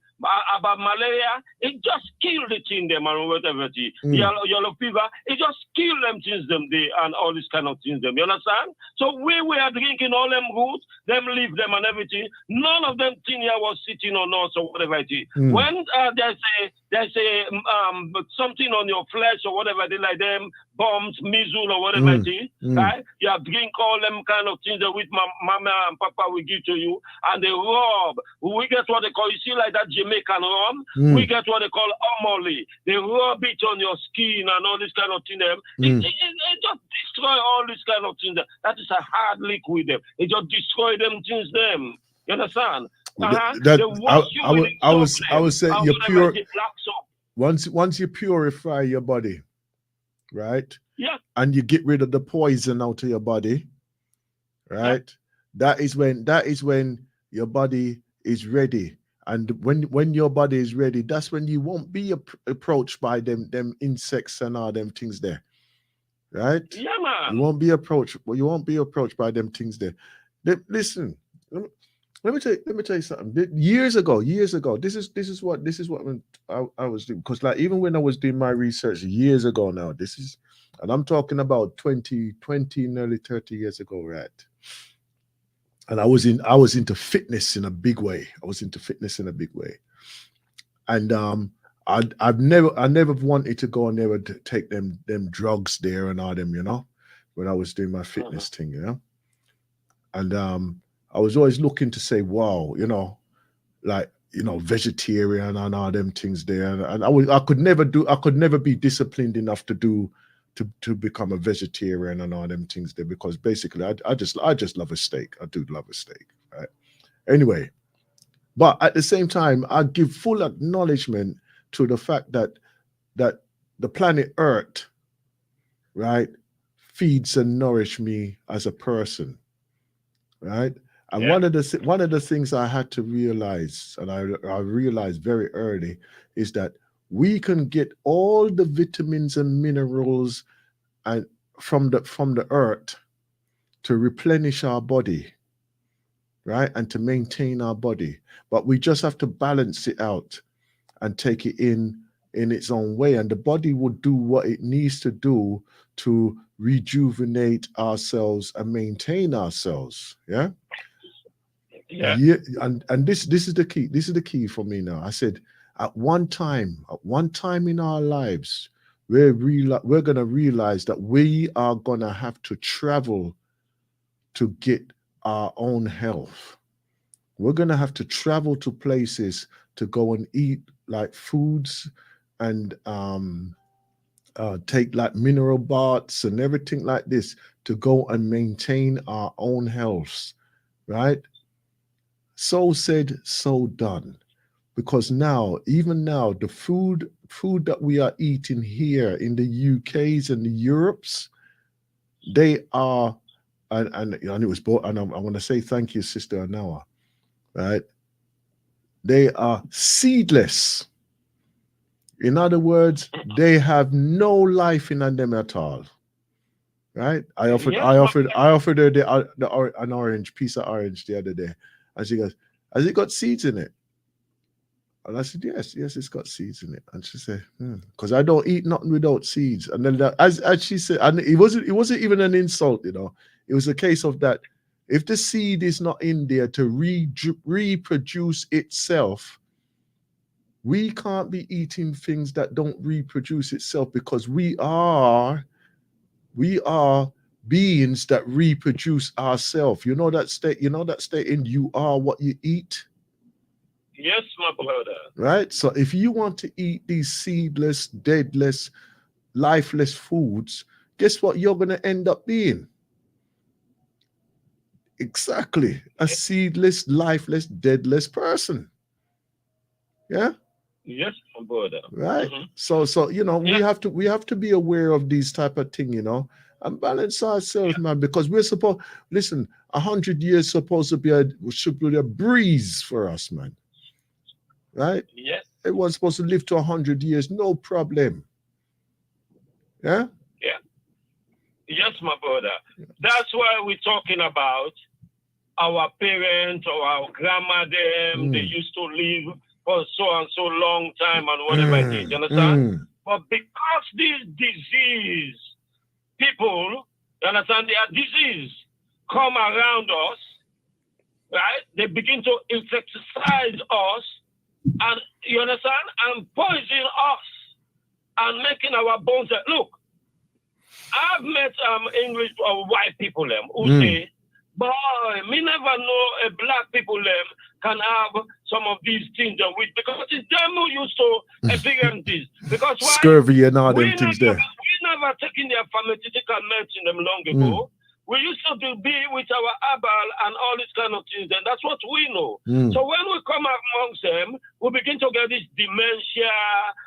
[SPEAKER 2] About malaria, it just killed the thing them and whatever it is. Yellow fever, it just killed them things them they and all this kind of things them. You understand? So we were drinking all them roots, them leaf them and everything. None of them thing here was sitting on us or whatever it is. When there's a something on your flesh or whatever they like them bombs, measles or whatever it is, right? You drink all them kind of things that with mama and papa will give to you, and they rub. We get what they call, you see like that Jamaican rum, we get what they call omoli. They rub it on your skin and all this kind of thing. It just destroy all this kind of things. That is a hard liquid. It just destroy them things. Them. You understand?
[SPEAKER 1] I would say you're pure. Once you purify your body, right?
[SPEAKER 2] Yeah.
[SPEAKER 1] And you get rid of the poison out of your body, right? Yeah. That is when your body is ready. And when your body is ready, that's when you won't be approached by them insects and all them things there, right?
[SPEAKER 2] Yeah, man.
[SPEAKER 1] You won't be approached by them things there. Listen, let me tell you something. Years ago, this is what I was doing, because like even when I was doing my research years ago now, and I'm talking about 20, nearly 30 years ago, right? And I was into fitness in a big way. And I never wanted to go and never take them drugs there and all them, you know, when I was doing my fitness thing, you know. And I was always looking to say, wow, you know, like, you know, vegetarian and all them things there. And I could never be disciplined enough to become a vegetarian and all them things there, because basically I just love a steak. I do love a steak, right? Anyway, but at the same time, I give full acknowledgement to the fact that the planet Earth, right, feeds and nourish me as a person, right? And
[SPEAKER 2] Yeah.
[SPEAKER 1] one of the things I had to realize, and I realized very early, is that we can get all the vitamins and minerals and from the earth to replenish our body, right, and to maintain our body, but we just have to balance it out and take it in its own way, and the body will do what it needs to do to rejuvenate ourselves and maintain ourselves. Yeah.
[SPEAKER 2] Yeah.
[SPEAKER 1] Yeah, and this is the key. This is the key for me now. I said at one time in our lives, we're gonna realize that we are gonna have to travel to get our own health. We're gonna have to travel to places to go and eat like foods and take like mineral baths and everything like this to go and maintain our own health, right? So said, so done. Because now, even now, the food that we are eating here in the UKs and the Europes, they are, and it was bought, and I'm going to say thank you, Sister Anawa, right? They are seedless. In other words, they have no life in them at all. Right?
[SPEAKER 2] Yes,
[SPEAKER 1] I offered her an orange piece of orange the other day, and she goes, "Has it got seeds in it?" And I said, "Yes, yes, it's got seeds in it." And she said, "Because I don't eat nothing without seeds." And then as she said, and it wasn't even an insult, you know. It was a case of that if the seed is not in there to reproduce itself, we can't be eating things that don't reproduce itself, because we are beings that reproduce ourselves. You know that state. You know that state in you are what you eat.
[SPEAKER 2] yes, my brother.
[SPEAKER 1] Right? So if you want to eat these seedless, deadless, lifeless foods, guess what you're going to end up being? Exactly. A seedless, lifeless, deadless person. Yeah?
[SPEAKER 2] Yes, my brother.
[SPEAKER 1] Right?
[SPEAKER 2] Hmm.
[SPEAKER 1] So we
[SPEAKER 2] Yeah.
[SPEAKER 1] have to be aware of these type of thing, and balance ourselves, man, because we're supposed, listen, 100 years supposed to be should be a breeze for us, man. Right?
[SPEAKER 2] Yes.
[SPEAKER 1] Everyone's supposed to live to 100 years, no problem. Yeah?
[SPEAKER 2] Yeah. Yes, my brother. That's why we're talking about our parents or our grandma them. They
[SPEAKER 1] Mm.
[SPEAKER 2] used to live for so and so long time and whatever it is. You
[SPEAKER 1] Mm.
[SPEAKER 2] understand?
[SPEAKER 1] Mm.
[SPEAKER 2] But because this disease, people, you understand, their disease come around us, right? They begin to insecticize us, and you understand, and poison us, and making our bones. Look, I've met English or white people them who say, "Boy, me never know a black people them can have some of these things and which because it's them who used to experience this. Because why?
[SPEAKER 1] Scurvy and all
[SPEAKER 2] We
[SPEAKER 1] them things there.
[SPEAKER 2] never taken their pharmaceutical medicine them long ago. We used to be with our herbal and all these kind of things, and that's what we know. So when we come amongst them, we begin to get this dementia,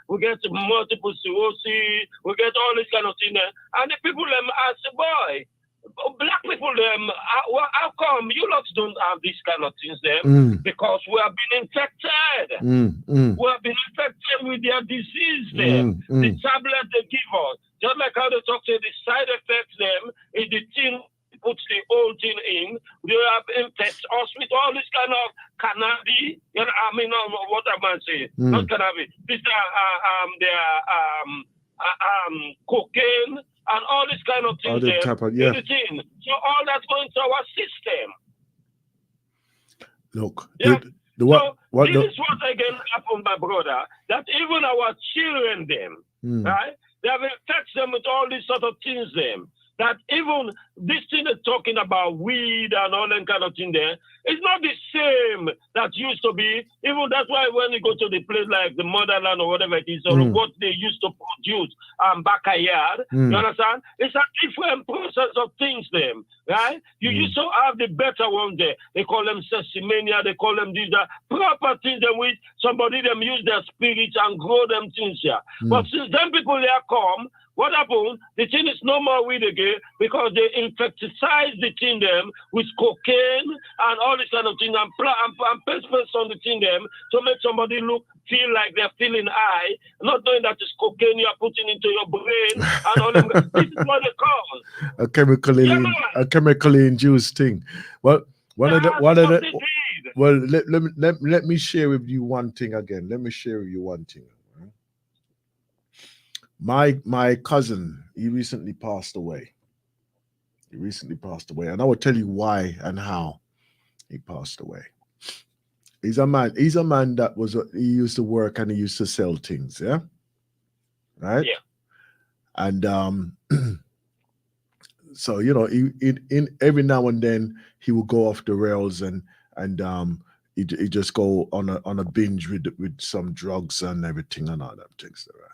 [SPEAKER 2] we get multiple sclerosis, we get all this kind of thing. And the people them ask, "Boy, black people them, how come you lots don't have these kind of things them?" Because we have been infected. We have been infected with their disease them. The tablet they give us, just like how they talk to the side effects them, is the thing puts the whole thing in. They have infected us with all this kind of cannabis. You know, I mean, what am I saying? Not cannabis. This cocaine and all this kind of things. Anything. So all that's going to our system.
[SPEAKER 1] Look,
[SPEAKER 2] Yeah. This is what
[SPEAKER 1] the,
[SPEAKER 2] again happened, my brother. That even our children, them, right? They have infected them with all these sort of things, them. that even this thing is talking about weed and all that kind of thing there, it's not the same that used to be. Even that's why when you go to the place like the motherland or whatever it is, or what they used to produce backyard, you understand? It's a different process of things them, right? You used to have the better ones there. They call them sesimania, they call them these proper things in which somebody them use their spirits and grow them things here. But since then people there come, what happened? The thing is no more weed again because they insecticize the thing them with cocaine and all this kind of thing and paste on the thing them to make somebody feel like they're feeling high, not knowing that it's cocaine you're putting into your brain and all them. This is what they call
[SPEAKER 1] a chemically induced thing. Well, let me share with you one thing again. Let me share with you one thing. My cousin, he recently passed away. And I will tell you why and how he passed away. He's a man that he used to work and he used to sell things, yeah? Right?
[SPEAKER 2] Yeah.
[SPEAKER 1] And so in every now and then he would go off the rails and he just go on a binge with some drugs and everything and all that things there.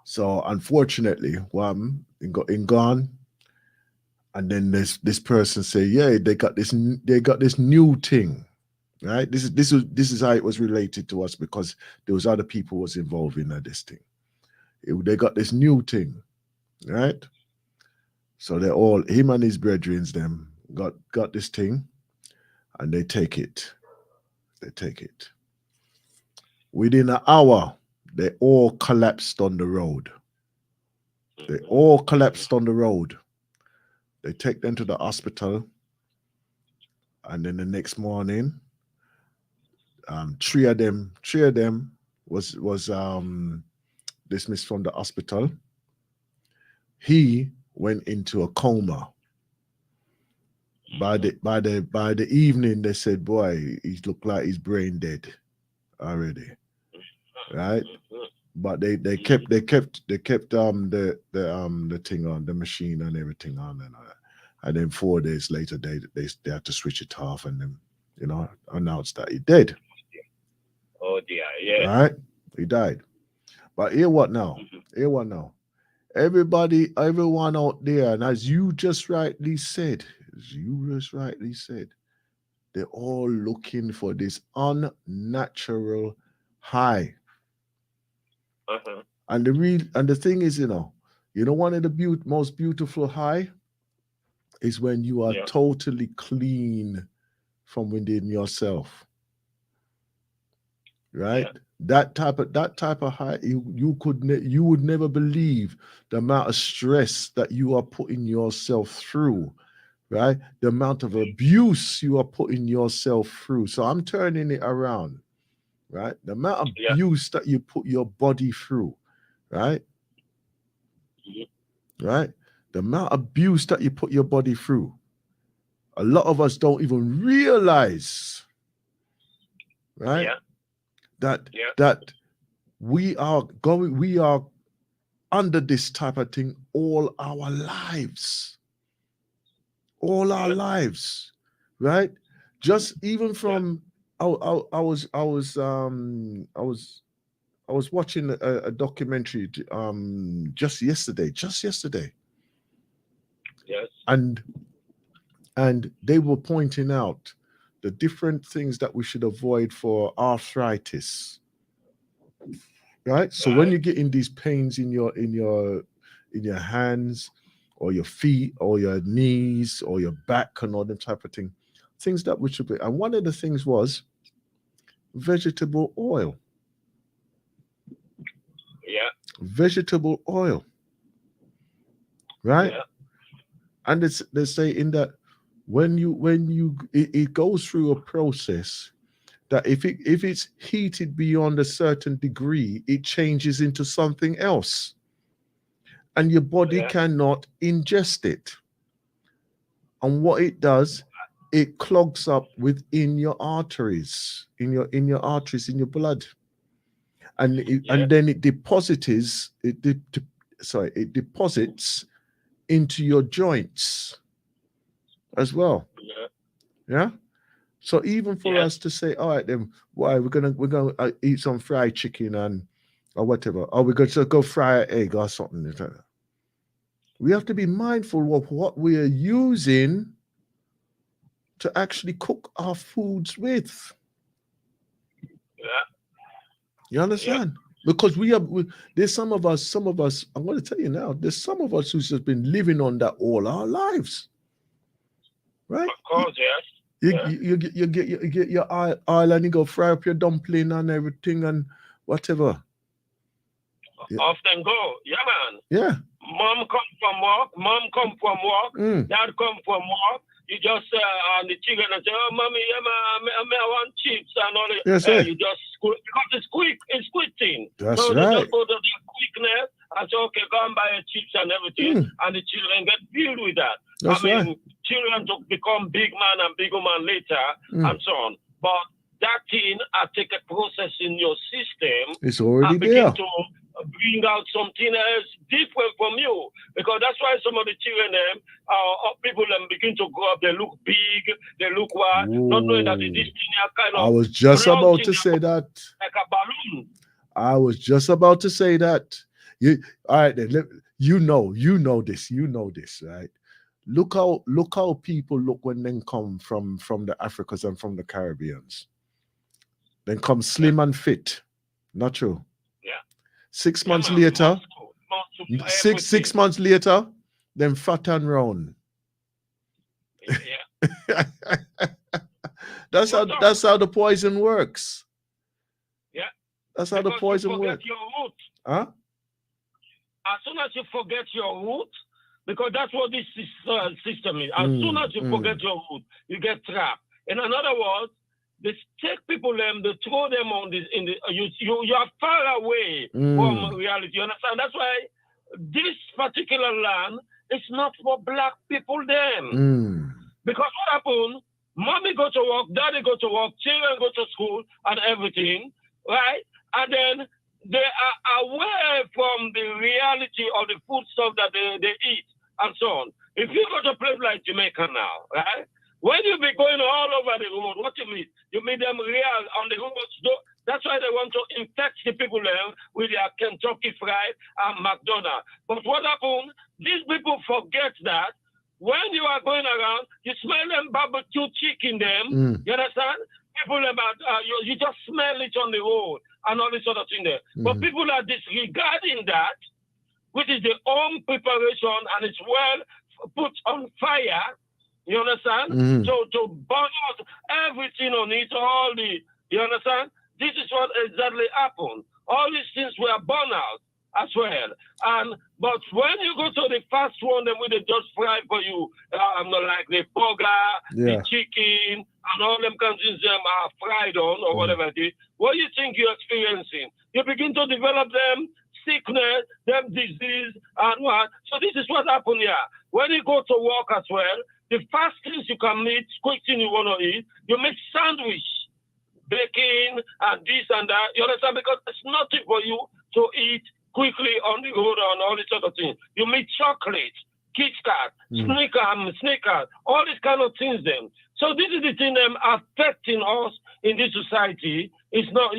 [SPEAKER 1] So unfortunately, in gone, and then this person say, yeah, they got this new thing, right? This is how it was related to us because there was other people was involved in this thing. They got this new thing, right? So they all, him and his brethren, them got this thing, and they take it. Within an hour, they all collapsed on the road. They take them to the hospital, and then the next morning, three of them was dismissed from the hospital. He went into a coma. By the evening, they said, "Boy, he looked like he's brain dead already." Right? But they kept the thing on, the machine and everything on, and then 4 days later they had to switch it off and then announced that he dead.
[SPEAKER 2] Oh dear, yeah.
[SPEAKER 1] Right? He died. But hear what now? Everyone out there, and as you just rightly said, they're all looking for this unnatural high. And the thing is, one of the most beautiful high is when you are totally clean from within yourself. Right? Yeah. That type of high, you would never believe the amount of stress that you are putting yourself through, right? The amount of abuse you are putting yourself through. So I'm turning it around, right? The amount of abuse that you put your body through, right? Right? The amount of abuse that you put your body through. A lot of us don't even realize, right?
[SPEAKER 2] Yeah.
[SPEAKER 1] That we are under this type of thing all our lives. Right? Just even from I was watching a documentary just yesterday.
[SPEAKER 2] Yes.
[SPEAKER 1] And they were pointing out the different things that we should avoid for arthritis. Right? So when you're getting these pains in your hands or your feet or your knees or your back and all that type of thing, things that we should be. And one of the things was vegetable oil.
[SPEAKER 2] Yeah.
[SPEAKER 1] Vegetable oil. Right?
[SPEAKER 2] Yeah.
[SPEAKER 1] And they say in that when it goes through a process that if it's heated beyond a certain degree, it changes into something else. And your body cannot ingest it. And what it does, it clogs up within your arteries, in your blood. And then it deposits into your joints as well.
[SPEAKER 2] Yeah.
[SPEAKER 1] Yeah. So even for
[SPEAKER 2] Yes.
[SPEAKER 1] us to say, all right, then why we're gonna eat some fried chicken and or whatever, or we're going to go fry an egg or something. We have to be mindful of what we are using to actually cook our foods with.
[SPEAKER 2] Yeah.
[SPEAKER 1] You
[SPEAKER 2] Yeah.
[SPEAKER 1] understand? Because there's some of us, I'm going to tell you now, there's some of us who's just been living on that all our lives, right?
[SPEAKER 2] Of course. Yes. Yeah.
[SPEAKER 1] You get your oil and you go fry up your dumpling and everything and whatever. Yeah.
[SPEAKER 2] Often go. Yeah, man.
[SPEAKER 1] Yeah.
[SPEAKER 2] Mom come from work. Mom come from work.
[SPEAKER 1] Mm.
[SPEAKER 2] Dad come from work. You just and the children and say, "Oh, mommy, yeah, I want chips and all that."
[SPEAKER 1] Yes, sir.
[SPEAKER 2] You just squeak because it's quick. It's quick thing.
[SPEAKER 1] That's
[SPEAKER 2] So they
[SPEAKER 1] right.
[SPEAKER 2] just go to the quickness and say, "Okay, go and buy chips and everything," and the children get filled with that.
[SPEAKER 1] That's right.
[SPEAKER 2] Children to become big man and big woman later and so on. But that thing, I take a process in your system.
[SPEAKER 1] It's already
[SPEAKER 2] I begin
[SPEAKER 1] there.
[SPEAKER 2] to bring out something else different from you, because that's why some of the children people begin to grow up. They look big, they look wide, not knowing that this thing are kind of.
[SPEAKER 1] I was just
[SPEAKER 2] blunt
[SPEAKER 1] about
[SPEAKER 2] in
[SPEAKER 1] to
[SPEAKER 2] their
[SPEAKER 1] say that.
[SPEAKER 2] like a balloon.
[SPEAKER 1] I was just about to say that. You all right then? You know this, right? Look how people look when they come from the Africans and from the Caribbeans. Then come slim and fit. Not true.
[SPEAKER 2] Yeah.
[SPEAKER 1] 6
[SPEAKER 2] Yeah,
[SPEAKER 1] months
[SPEAKER 2] man,
[SPEAKER 1] later,
[SPEAKER 2] muscle,
[SPEAKER 1] six
[SPEAKER 2] everything.
[SPEAKER 1] months later, then fat and round.
[SPEAKER 2] Yeah.
[SPEAKER 1] that's how the poison works.
[SPEAKER 2] Yeah.
[SPEAKER 1] That's how the
[SPEAKER 2] Because
[SPEAKER 1] poison
[SPEAKER 2] you forget
[SPEAKER 1] works.
[SPEAKER 2] your root.
[SPEAKER 1] Huh?
[SPEAKER 2] As soon as you forget your root, because that's what this system is. As soon as you forget your root, you get trapped. In other words, they take people they throw them on this you are far away from reality. You understand? That's why this particular land is not for black people then. Because what happened? Mommy go to work, daddy go to work, children go to school and everything, right? And then they are away from the reality of the food stuff that they eat and so on. If you go to a place like Jamaica now, right? When you be going all over the road, what you meet? You meet them real on the roads. That's why they want to infect the people there with their Kentucky Fried and McDonald's. But what happened? These people forget that when you are going around, you smell them barbecue chicken them. You understand? People you just smell it on the road and all this sort of thing there. But people are disregarding that, which is the home preparation and it's well put on fire. You understand? So to burn out everything on it, you understand? This is what exactly happened. All these things were burned out as well. But when you go to the fast one, then we just fry for you, like the burger, the chicken, and all them kinds of things are fried on or whatever it is. What do you think you're experiencing? You begin to develop them sickness, them disease, and what? So this is what happened here. When you go to work as well, the fast things you can eat, quick thing you want to eat, you make sandwich, bacon, and this and that. You understand? Because it's nothing for you to eat quickly on the road and all this sort of thing. You make chocolate, Kit Kat, Snickers, all these kind of things then. So this is the thing affecting us in this society. It's not,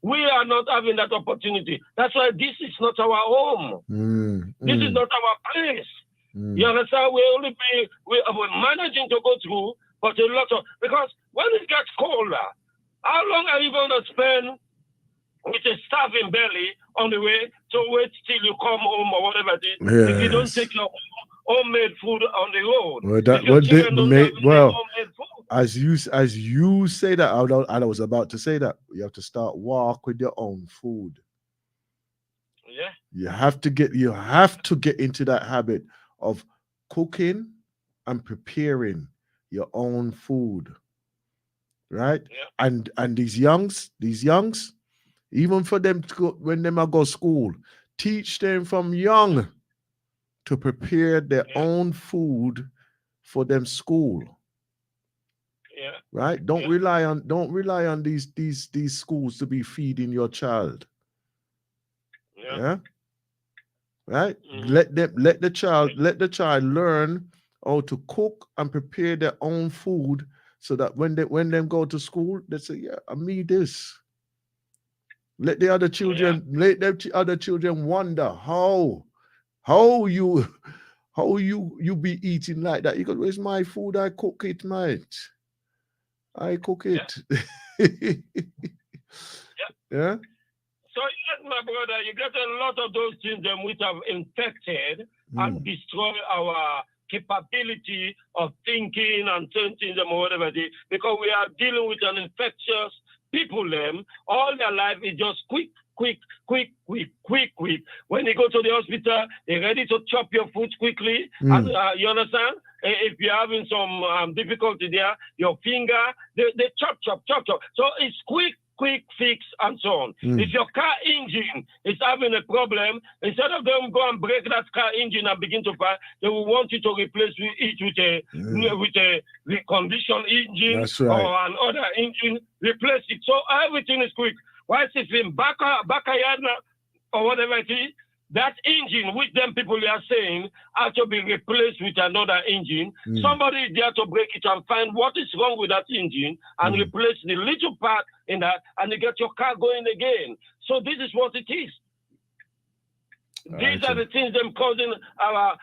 [SPEAKER 2] we are not having that opportunity. That's why this is not our home. This is not our place. You understand? We're managing to go through, but a lot of, because when it gets colder, how long are you going to spend with a starving belly on the way to wait till you come home or whatever it is? If you don't take your homemade food on the road.
[SPEAKER 1] As you say that, I was about to say that you have to start walk with your own food.
[SPEAKER 2] Yeah.
[SPEAKER 1] You have to get into that habit of cooking and preparing your own food, right? And these youngs, even for them to go, when they go to school, teach them from young to prepare their own food for them school. Right? Don't rely on these schools to be feeding your child. Yeah. right?
[SPEAKER 2] Mm.
[SPEAKER 1] Let the child learn how to cook and prepare their own food, so that when them go to school, they say, yeah, I need this.
[SPEAKER 2] Yeah.
[SPEAKER 1] Let the other children wonder how you how you be eating like that. You go, where's my food? I cook it, mate. I cook
[SPEAKER 2] Yeah.
[SPEAKER 1] it.
[SPEAKER 2] Yeah.
[SPEAKER 1] Yeah.
[SPEAKER 2] So yes, my brother, you get a lot of those things which have infected and
[SPEAKER 1] Mm,
[SPEAKER 2] destroy our capability of thinking and saying things and whatever it is, because we are dealing with an infectious people. Them all their life is just quick, quick, quick, quick, quick, quick. When you go to the hospital, they're ready to chop your food quickly, and
[SPEAKER 1] mm,
[SPEAKER 2] you understand. If you're having some difficulty there, your finger, they chop, chop, chop, chop. So it's quick fix and so on. If
[SPEAKER 1] mm,
[SPEAKER 2] your car engine is having a problem, instead of them go and break that car engine and begin to fire, they will want you to replace it
[SPEAKER 1] mm.
[SPEAKER 2] with a reconditioned engine
[SPEAKER 1] That's right.
[SPEAKER 2] or another engine. Replace it. So everything is quick. Whilst if in backyard or whatever it is, that engine, which them people are saying, has to be replaced with another engine.
[SPEAKER 1] Mm,
[SPEAKER 2] Somebody is there to break it and find what is wrong with that engine and
[SPEAKER 1] mm.
[SPEAKER 2] replace the little part in that, and you get your car going again. So this is what it is.
[SPEAKER 1] All
[SPEAKER 2] These
[SPEAKER 1] right.
[SPEAKER 2] are the things them causing our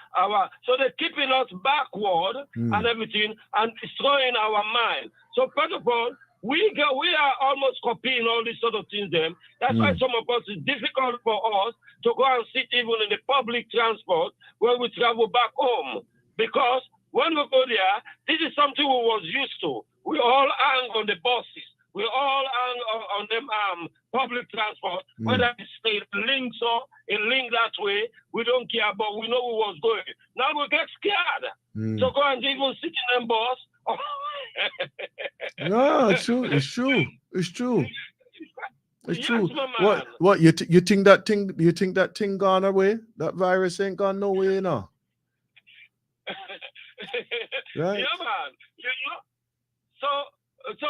[SPEAKER 2] so they're keeping us backward and
[SPEAKER 1] Mm,
[SPEAKER 2] everything and destroying our mind. So first of all, we are almost copying all these sort of things them. That's why
[SPEAKER 1] mm,
[SPEAKER 2] some of us it's difficult for us to go and sit even in the public transport when we travel back home. Because when we go there, this is something we was used to. We all hang on the buses. We all hang on them public transport,
[SPEAKER 1] mm,
[SPEAKER 2] whether it's a link so a link that way, we don't care, but we know who was going. Now we get scared. So
[SPEAKER 1] mm.
[SPEAKER 2] go and even sit in them bus.
[SPEAKER 1] No, it's true. It's true. It's true. It's
[SPEAKER 2] Yes,
[SPEAKER 1] true.
[SPEAKER 2] my
[SPEAKER 1] What?
[SPEAKER 2] man.
[SPEAKER 1] What? You think that thing gone away? That virus ain't gone nowhere, no. Right?
[SPEAKER 2] Yeah, man. You know, so so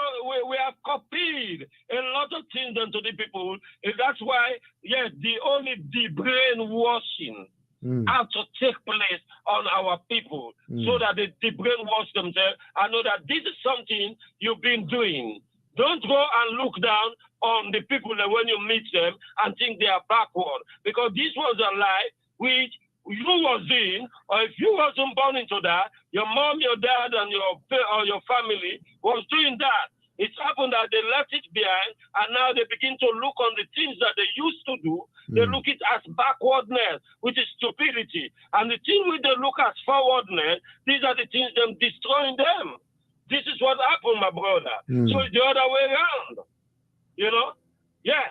[SPEAKER 2] we have copied a lot of things onto the people. And that's why, yes, the brainwashing
[SPEAKER 1] Mm,
[SPEAKER 2] have to take place on our people so
[SPEAKER 1] mm,
[SPEAKER 2] that they brainwash themselves and know that this is something you've been doing. Don't go and look down on the people that when you meet them and think they are backward, because this was a life which you was in, or if you wasn't born into that, your mom, your dad, and your family was doing that. It's happened that they left it behind, and now they begin to look on the things that they used to do. They
[SPEAKER 1] mm,
[SPEAKER 2] look it as backwardness, which is stupidity. And the thing which they look as forwardness, these are the things them destroying them. This is what happened, my brother. So
[SPEAKER 1] mm.
[SPEAKER 2] it's the other way around. You know? Yeah.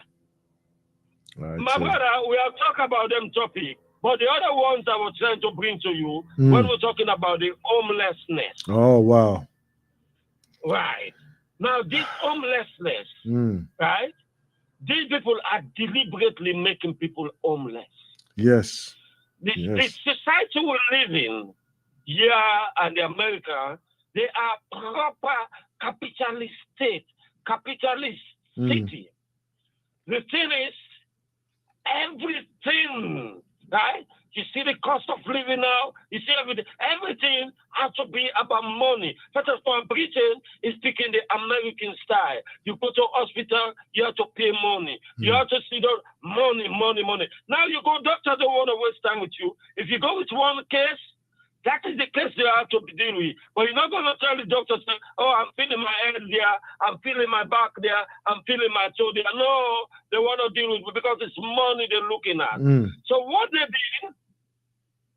[SPEAKER 1] Right.
[SPEAKER 2] My brother, we have talked about them topic. But the other ones I was trying to bring to you when
[SPEAKER 1] Mm.
[SPEAKER 2] we're talking about the homelessness.
[SPEAKER 1] Oh wow.
[SPEAKER 2] Right. Now, this homelessness,
[SPEAKER 1] Mm.
[SPEAKER 2] right? These people are deliberately making people homeless.
[SPEAKER 1] Yes.
[SPEAKER 2] The
[SPEAKER 1] Yes.
[SPEAKER 2] society we live in here and America, they are proper capitalist state, capitalist
[SPEAKER 1] Mm.
[SPEAKER 2] city. The thing is, everything, right? You see the cost of living now. You see everything has to be about money. First of all, Britain is speaking the American style. You go to hospital, you have to pay money. You
[SPEAKER 1] Mm.
[SPEAKER 2] have to see the money, money, money. Now you go, doctor don't want to waste time with you. If you go with one case, that is the case they have to deal with. But you're not going to tell the doctor, say, oh, I'm feeling my head there, I'm feeling my back there, I'm feeling my toe there. No, they want to deal with it because it's money they're looking at.
[SPEAKER 1] Mm.
[SPEAKER 2] So what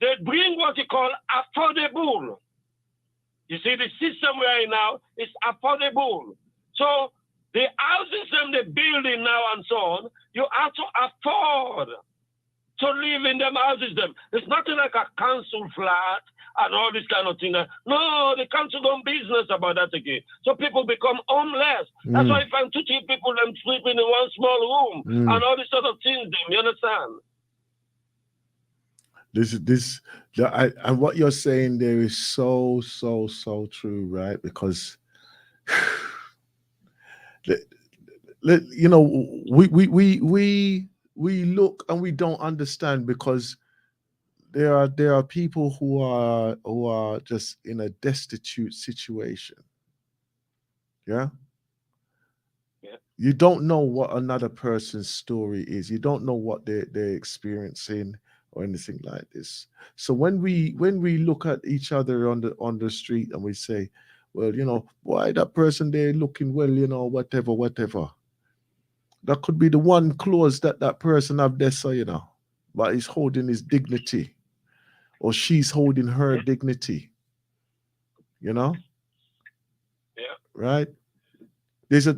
[SPEAKER 2] they bring what you call affordable. You see, the system we're in now is affordable. So the houses and the building now and so on, you have to afford to live in them houses. Them. It's nothing like a council flat and all this kind of thing. No, the council don't business about that again. So people become homeless. That's why
[SPEAKER 1] Mm.
[SPEAKER 2] you find 2-3 people them sleeping in one small room
[SPEAKER 1] Mm.
[SPEAKER 2] and all these sort of things. Them, you understand?
[SPEAKER 1] And what you're saying there is so true, right? Because the- you know, we look and we don't understand because there are people who are just in a destitute situation. Yeah.
[SPEAKER 2] Yeah.
[SPEAKER 1] You don't know what another person's story is. You don't know what they're experiencing or anything like this. So when we look at each other on the street and we say, well, why that person there looking well, whatever, whatever. That could be the one clothes that that person have there, so but he's holding his dignity, or she's holding her
[SPEAKER 2] Yeah.
[SPEAKER 1] dignity. You know,
[SPEAKER 2] Yeah.
[SPEAKER 1] right? There's a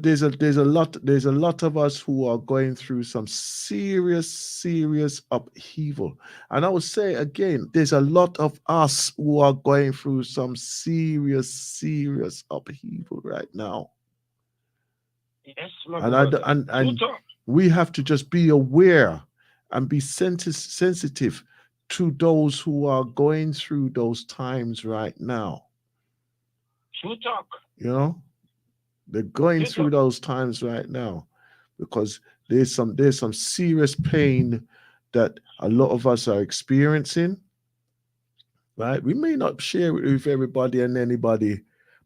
[SPEAKER 1] lot of us who are going through some serious upheaval, and I would say again, there's a lot of us who are going through some serious upheaval right now,
[SPEAKER 2] Yes, my
[SPEAKER 1] and I d-
[SPEAKER 2] brother. True
[SPEAKER 1] and
[SPEAKER 2] talk.
[SPEAKER 1] we have to just be aware and be sensitive to those who are going through those times right now.
[SPEAKER 2] True talk.
[SPEAKER 1] You know, they're going
[SPEAKER 2] True
[SPEAKER 1] through
[SPEAKER 2] talk.
[SPEAKER 1] those times right now because there's some serious pain that a lot of us are experiencing. Right, we may not share it with everybody and anybody,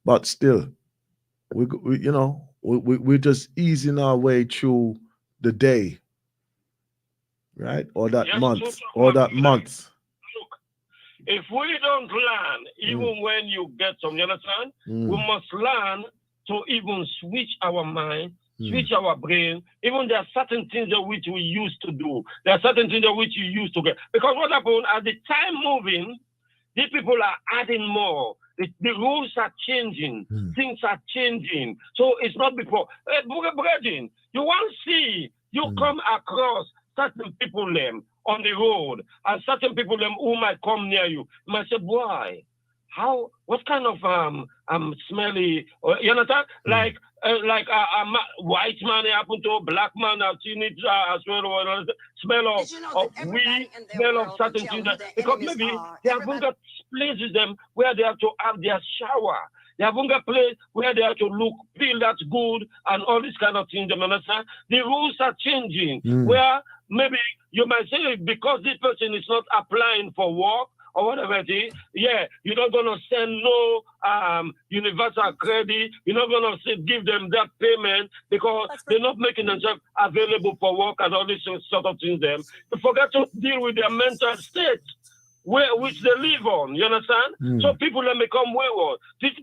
[SPEAKER 1] but still, we're just easing our way through the day, right, or that
[SPEAKER 2] Yes, true
[SPEAKER 1] month,
[SPEAKER 2] talk,
[SPEAKER 1] or
[SPEAKER 2] my
[SPEAKER 1] that
[SPEAKER 2] brother.
[SPEAKER 1] month.
[SPEAKER 2] Look, if we don't learn,
[SPEAKER 1] Mm,
[SPEAKER 2] even when you get some, you understand, we
[SPEAKER 1] mm,
[SPEAKER 2] must learn to even switch our mind,
[SPEAKER 1] mm,
[SPEAKER 2] switch our brain. Even there are certain things that which we used to do. There are certain things that which you used to get. Because what happened at the time moving, these people are adding more. The rules are changing.
[SPEAKER 1] mm,
[SPEAKER 2] Things are changing. So it's not before. Hey, brethren, you want to see, you
[SPEAKER 1] mm,
[SPEAKER 2] come across certain people them on the road and certain people them who might come near you. You might say, boy, what kind of smelly, you understand?
[SPEAKER 1] mm.
[SPEAKER 2] Like a white man happen to a black man, I've seen it as well, or smell
[SPEAKER 3] Did you know that
[SPEAKER 2] of
[SPEAKER 3] everybody
[SPEAKER 2] weed,
[SPEAKER 3] in their
[SPEAKER 2] smell of
[SPEAKER 3] world can
[SPEAKER 2] certain
[SPEAKER 3] tell
[SPEAKER 2] things,
[SPEAKER 3] who their
[SPEAKER 2] because
[SPEAKER 3] enemies
[SPEAKER 2] maybe
[SPEAKER 3] are?
[SPEAKER 2] they haven't
[SPEAKER 3] Everybody.
[SPEAKER 2] got places them where they have to have their shower. They haven't got place where they have to feel that's good and all these kind of things, you understand? The rules are changing,
[SPEAKER 1] Mm,
[SPEAKER 2] where maybe you might say because this person is not applying for work, or whatever it is, yeah, you're not gonna send no universal credit. You're not gonna give them that payment because they're not making themselves available for work and all these sort of things. Them, you forget to deal with their mental state which they live on. You understand? So
[SPEAKER 1] mm,
[SPEAKER 2] people that become wayward.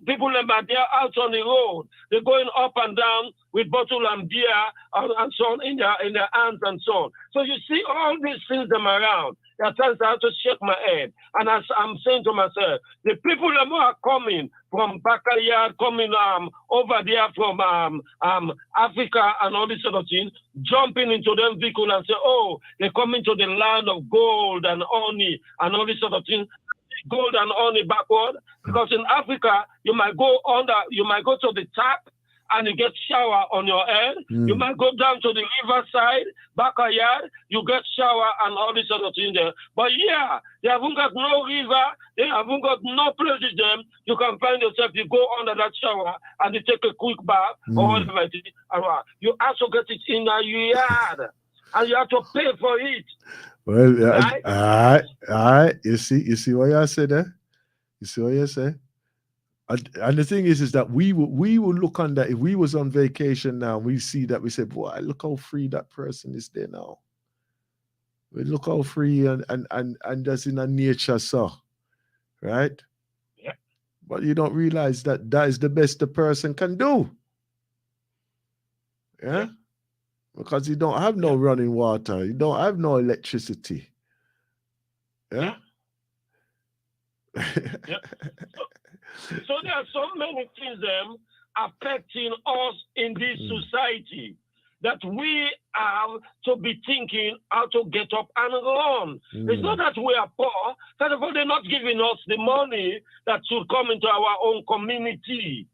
[SPEAKER 2] People that are there out on the road, they're going up and down with bottle and beer and so on in their hands and so on. So you see all these things them around. There are times I have to shake my head. And as I'm saying to myself, the people that are coming from backyard, coming over there from Africa and all this sort of thing, jumping into them vehicle and say, oh, they're coming to the land of gold and honey and all this sort of thing. Gold and honey backward. Because in Africa, you might go to the tap and you get shower on your head. You
[SPEAKER 1] mm,
[SPEAKER 2] might go down to the riverside, backyard, you get shower and all this sort of thing there. But yeah, they haven't got no river, they haven't got no places them. You can find yourself, you go under that shower and you take a quick bath or
[SPEAKER 1] mm.
[SPEAKER 2] whatever it is. You also get it in a yard and you have to pay for it.
[SPEAKER 1] Well,
[SPEAKER 2] Right?
[SPEAKER 1] all right. You see what I said there. You see what you say. And the thing is that we will look on that if we was on vacation now. We see that we say, boy, look how free that person is there now. We look how free and that's in a nature, so right.
[SPEAKER 2] Yeah.
[SPEAKER 1] But you don't realize that that is the best the person can do. Yeah.
[SPEAKER 2] Yeah.
[SPEAKER 1] Because you don't have no
[SPEAKER 2] Yeah.
[SPEAKER 1] running water, you don't have no electricity. Yeah.
[SPEAKER 2] Yeah. So there are so many things affecting us in this society that we have to be thinking how to get up and run. It's not that we are poor. First of all, they're not giving us the money that should come into our own community.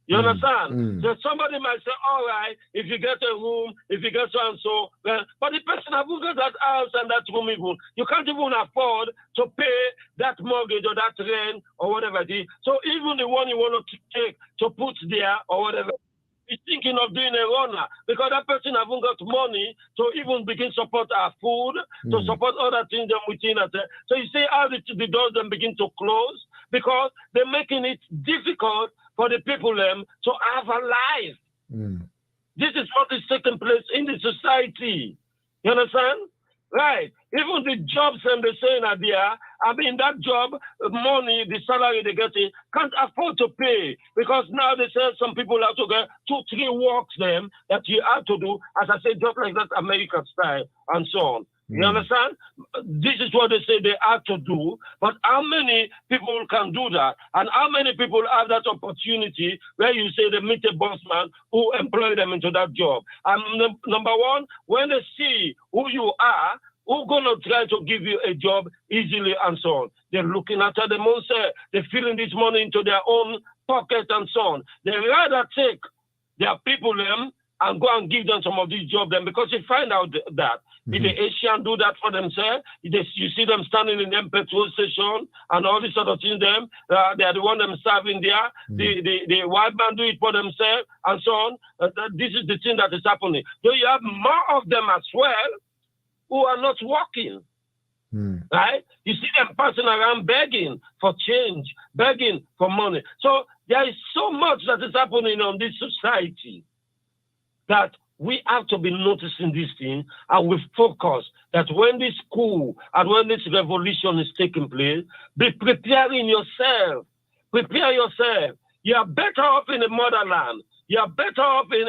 [SPEAKER 2] You understand? So somebody might say, all right, if you get a room, if you get so and so, but the person who got that house and that room even, you can't even afford to pay that mortgage or that rent or whatever it is. So even the one you want to take to put there or whatever, is thinking of doing a runner because that person haven't got money to even begin support our food, to support other things them within us. So you see how the doors then begin to close because they're making it difficult for the people to have a life. This is what is taking place in the society. You understand? Right. Even the jobs and they're saying are there. I mean, that job, money, the salary they get can't afford to pay because now they say some people have to get 2-3 works them that you have to do, as I said, just like that American style and so on. You understand? This is what they say they have to do, but how many people can do that? And how many people have that opportunity where you say they meet a boss man who employ them into that job? And number one, when they see who you are, who's going to try to give you a job easily and so on? They're looking after the monster. They're filling this money into their own pocket and so on. They rather take their people and go and give them some of these jobs because you find out that if the Asian do that for themselves, you see them standing in them petrol station and all these sort of things. They are the one them serving there. The white man do it for themselves and so on. This is the thing that is happening. So you have more of them as well who are not working. Right? You see them passing around begging for change, begging for money. So there is so much that is happening on this society that we have to be noticing this thing and we focus that when this coup and when this revolution is taking place, be preparing yourself. Prepare yourself. You are better off in the motherland. You are better off in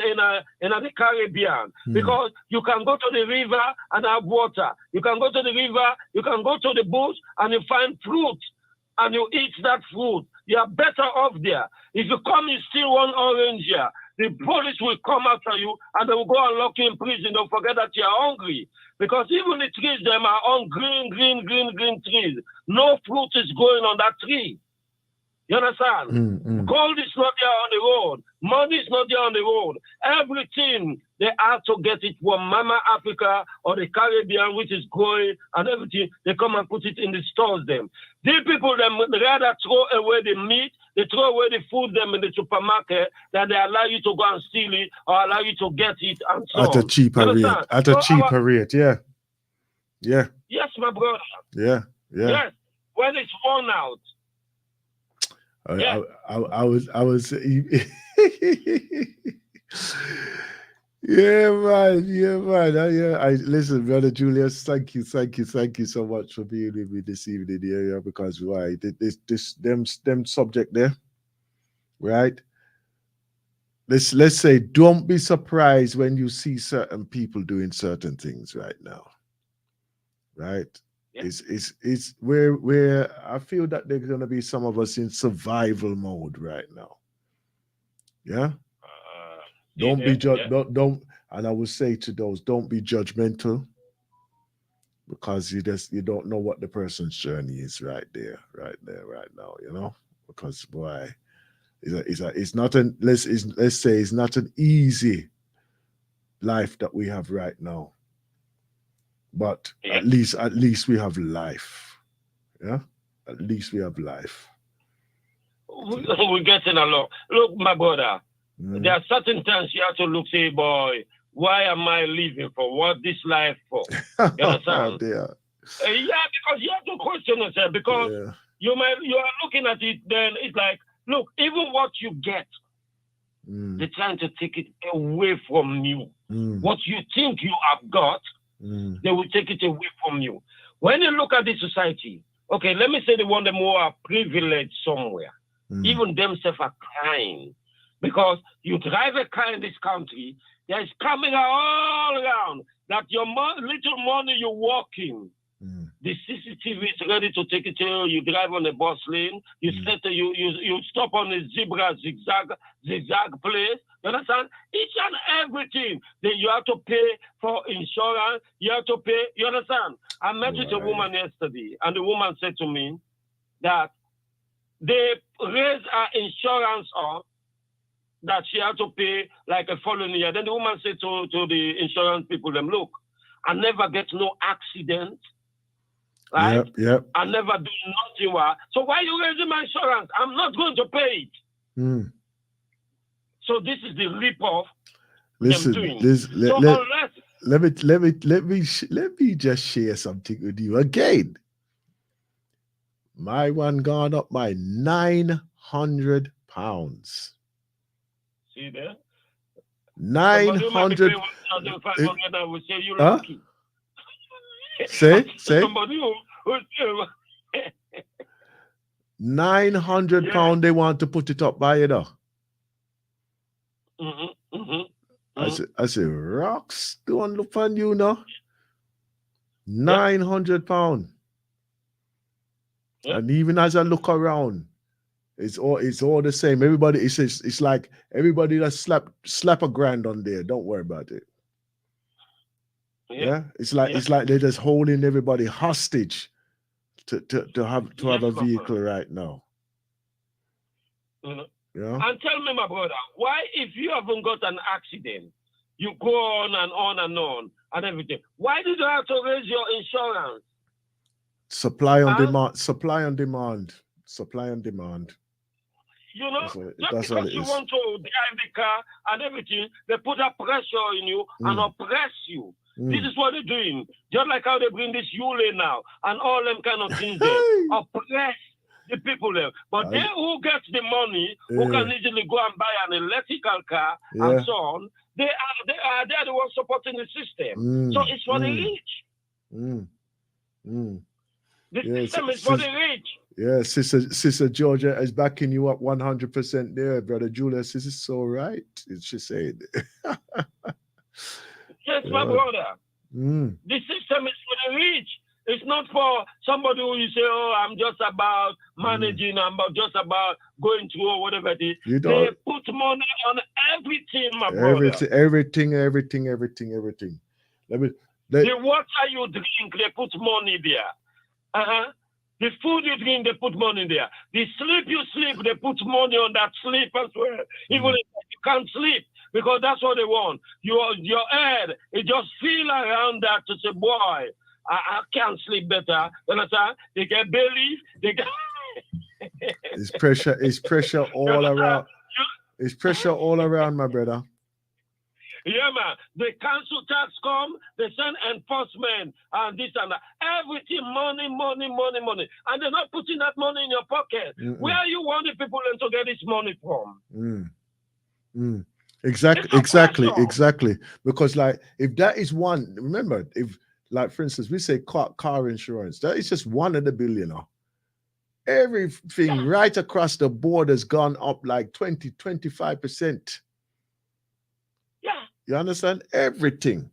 [SPEAKER 2] the Caribbean because you can go to the river and have water. You can go to the river, you can go to the bush and you find fruit and you eat that fruit. You are better off there. If you come, you steal one orange here, the police will come after you and they will go and lock you in prison. Don't forget that you are hungry. Because even the trees, them are on green trees. No fruit is growing on that tree. You understand? Gold is not there on the road. Money is not there on the road. Everything, they have to get it from Mama Africa or the Caribbean, which is growing and everything. They come and put it in the stores them. These people, them rather throw away the meat, they throw away the food them in the supermarket, than they allow you to go and steal it or allow you to get it and so
[SPEAKER 1] at a cheaper rate. At a cheaper rate, yeah. Yeah.
[SPEAKER 2] Yes, my brother.
[SPEAKER 1] Yeah.
[SPEAKER 2] Yes. When it's worn out.
[SPEAKER 1] I was yeah, man. I listen, brother Julius. Thank you so much for being with me this evening here. Because why them subject there, right? Let's say, don't be surprised when you see certain people doing certain things right now, right? Yeah. It's where I feel that there's gonna be some of us in survival mode right now. Yeah. Don't be don't, and I would say to those, don't be judgmental, because you don't know what the person's journey is right now. You know, because boy, it's not an let's say it's not an easy life that we have right now. But at least we have life. Yeah? At least we have life.
[SPEAKER 2] We're getting along. Look, my brother, there are certain times you have to look, say, boy, why am I living for? What this life for? You understand?
[SPEAKER 1] Yeah,
[SPEAKER 2] because you have to question yourself, because you are looking at it, then it's like, look, even what you get, they're trying to take it away from you. What you think you have got, they will take it away from you. When you look at this society, okay, let me say the one that more are privileged somewhere. Even themselves are crying. Because you drive a car in this country, there's camera all around that your little money you're walking, the CCTV is ready to take it to you. You drive on a bus lane, you stop on a zebra zigzag place. You understand? Each and everything that you have to pay for insurance, you have to pay. You understand? I met with a woman yesterday, and the woman said to me that they raised her insurance up, that she had to pay like a following year. Then the woman said to the insurance people, them, look, I never get no accident. Right?
[SPEAKER 1] Yep.
[SPEAKER 2] I never do nothing. So why are you raising my insurance? I'm not going to pay it. So this is the rip-off them
[SPEAKER 1] Listen,
[SPEAKER 2] doing.
[SPEAKER 1] this,
[SPEAKER 2] So unless
[SPEAKER 1] let me just share something with you again. My one gone up by £900.
[SPEAKER 2] see there,
[SPEAKER 1] Nine
[SPEAKER 2] somebody who might be
[SPEAKER 1] hundred.
[SPEAKER 2] paying 1,500 and will say you
[SPEAKER 1] Huh?
[SPEAKER 2] lucky.
[SPEAKER 1] Say.
[SPEAKER 2] Somebody who
[SPEAKER 1] £900 they want to put it up by, you know. I said, rocks don't look on you now. £900.
[SPEAKER 2] Yeah.
[SPEAKER 1] And even as I look around, it's all the same. Everybody, it's like everybody that slap a grand on there. Don't worry about it. Yeah. It's like they're just holding everybody hostage to have a vehicle right now. Yeah.
[SPEAKER 2] And tell me, my brother, why if you haven't got an accident, you go on and on and on and everything, why did you have to raise your insurance?
[SPEAKER 1] Supply on demand. Supply on demand. Supply on demand.
[SPEAKER 2] You know,
[SPEAKER 1] that's
[SPEAKER 2] just because you want to drive the car and everything, they put a pressure in you and oppress you. This is what they're doing. Just like how they bring this Yule now and all them kind of things there. Oppress the people there. But they who gets the money, who can easily go and buy an electrical car and so on, they are the ones supporting the system. So it's for the rich. The system is for the rich.
[SPEAKER 1] Yeah, Sister Georgia is backing you up 100% there, Brother Julius. This is so right. She said.
[SPEAKER 2] Yes, my brother. The system is for the rich. It's not for somebody who you say, oh, I'm just about managing, I'm just about going through or whatever it is. They put money on everything, my brother.
[SPEAKER 1] Everything.
[SPEAKER 2] The water you drink, they put money there. The food you drink, they put money there. The sleep you sleep, they put money on that sleep as well. Even if you can't sleep, because that's what they want. Your head, it just feel around that to say, boy, I can't sleep better. You understand? They get belly, they get...
[SPEAKER 1] It's pressure all around. It's pressure all around, my brother.
[SPEAKER 2] Yeah, man. The council tax come, they send enforcement and this and that. Everything, money. And they're not putting that money in your pocket. Where are you wanting people to get this money from?
[SPEAKER 1] Exactly. Because like, if that is one, remember, if like, for instance, we say car insurance, that is just one of the billionaire. Everything right across the board has gone up like 20-25%. You understand? Everything,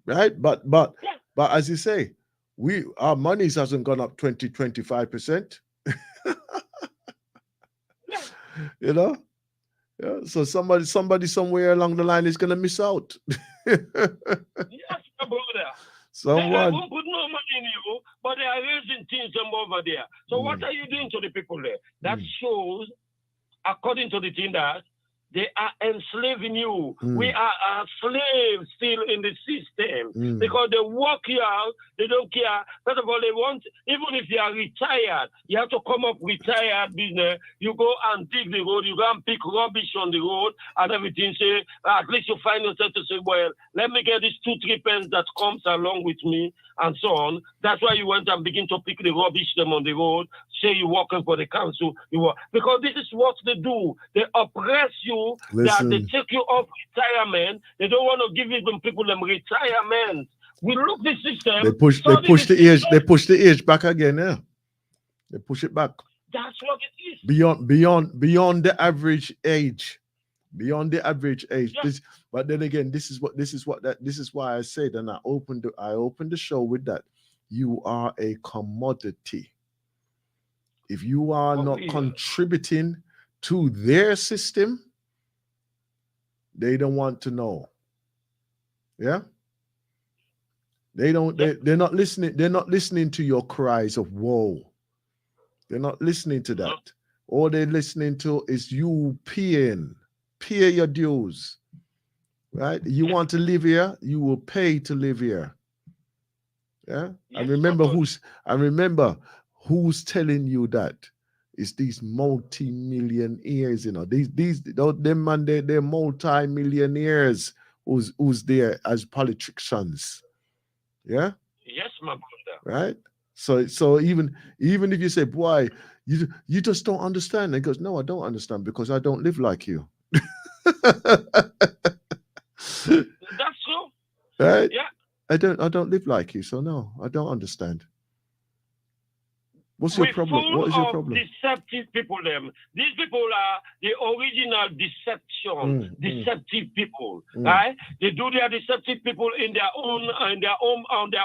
[SPEAKER 1] right? But as you say, our monies hasn't gone up 20-25%. You know? Yeah. So somebody somewhere along the line is gonna miss out.
[SPEAKER 2] Yes, my brother. Someone they won't put no money in you, but they are raising things over there. So what are you doing to the people there? That shows, according to the thing, that they are enslaving you. We are slaves still in the system because they work you out. They don't care. First of all, they want, even if you are retired, you have to come up retired business. You go and dig the road. You go and pick rubbish on the road and everything. Say, at least you find yourself to say, well, let me get these 2-3 pence that comes along with me and so on. That's why you went and begin to pick the rubbish them on the road. Say you're working for the council. Because this is what they do. They oppress you. That they take you off retirement. They don't want to give even people them retirement. We look the system.
[SPEAKER 1] They push the age back again. Yeah, they push it back.
[SPEAKER 2] That's what it is.
[SPEAKER 1] Beyond the average age. Beyond the average age. Yeah. But then again, this is why I said, and I opened the show with that. You are a commodity. If you are not contributing to their system, they don't want to know. Yeah. They're not listening. They're not listening to your cries of woe. They're not listening to that. All they're listening to is you pay your dues. Right? You want to live here, you will pay to live here. Yeah. Yes, I remember who's telling you that. It's these multi-millionaires, you know. Them man, they're multi-millionaires who's there as politicians. Yeah,
[SPEAKER 2] Yes, my brother.
[SPEAKER 1] right. So even if you say, boy, you just don't understand, and he goes, no, I don't understand because I don't live like you.
[SPEAKER 2] That's true.
[SPEAKER 1] Right?
[SPEAKER 2] Yeah.
[SPEAKER 1] I don't live like you, so no, I don't understand. What's your
[SPEAKER 2] We're
[SPEAKER 1] problem?
[SPEAKER 2] full
[SPEAKER 1] What is your
[SPEAKER 2] of
[SPEAKER 1] problem?
[SPEAKER 2] deceptive people. Them. These people are the original deceptive people.
[SPEAKER 1] Mm,
[SPEAKER 2] Right? They do their deceptive people on their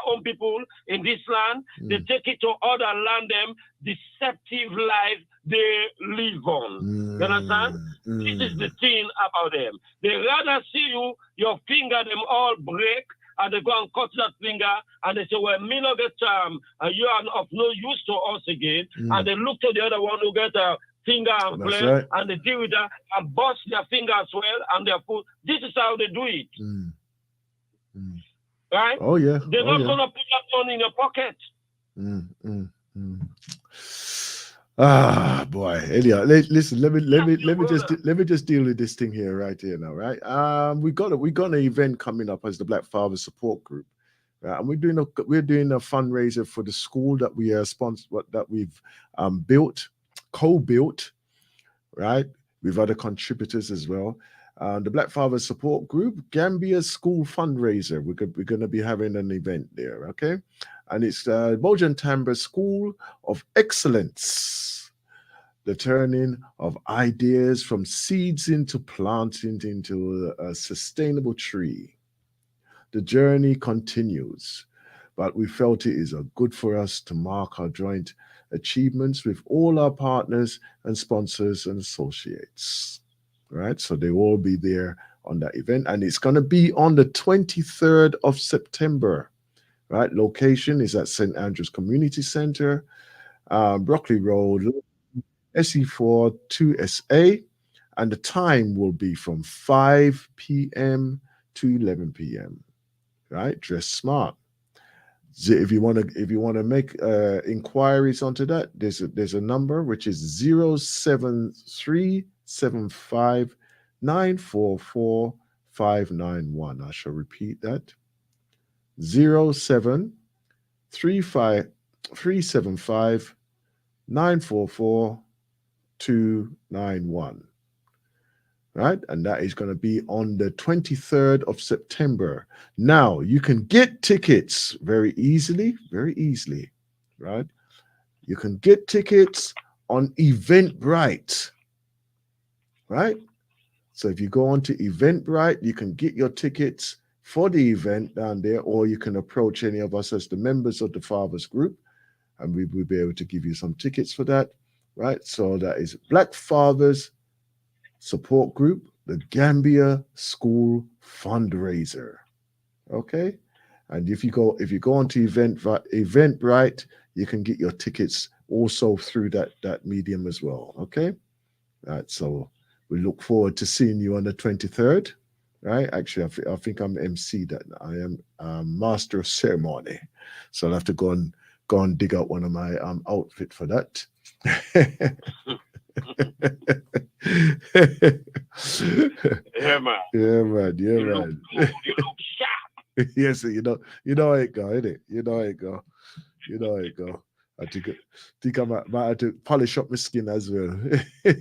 [SPEAKER 2] own people in this land. They
[SPEAKER 1] mm,
[SPEAKER 2] take it to other land. Them deceptive life they live on. You understand? This is the
[SPEAKER 1] mm,
[SPEAKER 2] thing about them. They rather see your finger them all break, and they go and cut that finger, and they say, well, me no get you are of no use to us again. And
[SPEAKER 1] mm.
[SPEAKER 2] they look to the other one who get a finger and
[SPEAKER 1] That's
[SPEAKER 2] play,
[SPEAKER 1] right.
[SPEAKER 2] and they deal with that and bust their finger as well and their foot. This is how they do it.
[SPEAKER 1] Mm, mm.
[SPEAKER 2] Right?
[SPEAKER 1] Oh yeah.
[SPEAKER 2] They're
[SPEAKER 1] Oh
[SPEAKER 2] not
[SPEAKER 1] yeah.
[SPEAKER 2] gonna put that money in your pocket.
[SPEAKER 1] Mm, mm, mm. Ah, boy, Elliot. Listen, let me just deal with this thing here, right here now, right? We got an event coming up as the Black Father Support Group, right? And we're doing a fundraiser for the school that we are that we've built, co-built, right? With other contributors as well. The Black Father Support Group, Gambia School Fundraiser. We're going to be having an event there, okay? And it's Bojan Tamba School of Excellence, the turning of ideas from seeds into planting into a sustainable tree. The journey continues, but we felt it is good for us to mark our joint achievements with all our partners and sponsors and associates. Right? So they will be there on that event, and it's going to be on the 23rd of September. Right? Location is at St. Andrews Community Center, Broccoli Road, SE4 2SA, and the time will be from 5 p.m. to 11 p.m. Right? Dress smart. If you want to make inquiries onto that, there's a number which is 07375944591. I shall repeat that. 07375944291. Right? And that is going to be on the 23rd of September. Now, you can get tickets very easily, right? You can get tickets on Eventbrite, right? So if you go on to Eventbrite, you can get your tickets for the event down there, or you can approach any of us as the members of the Fathers Group, and we will be able to give you some tickets for that, right? So that is Black Fathers Support Group, the Gambia School Fundraiser. Okay, and if you go onto Eventbrite, you can get your tickets also through that medium as well. Okay, right. So we look forward to seeing you on the 23rd. Right. Actually, I think I'm MC that. I am master of ceremony, so I'll have to go and dig out one of my outfit for that.
[SPEAKER 2] Yeah, man.
[SPEAKER 1] Yeah, man. Yeah,
[SPEAKER 2] You look
[SPEAKER 1] man.
[SPEAKER 2] good. You look sharp.
[SPEAKER 1] Yes, you know how it go, innit? You know how it go. You know how it go. I think I might have to polish up my skin as well.
[SPEAKER 2] Sure,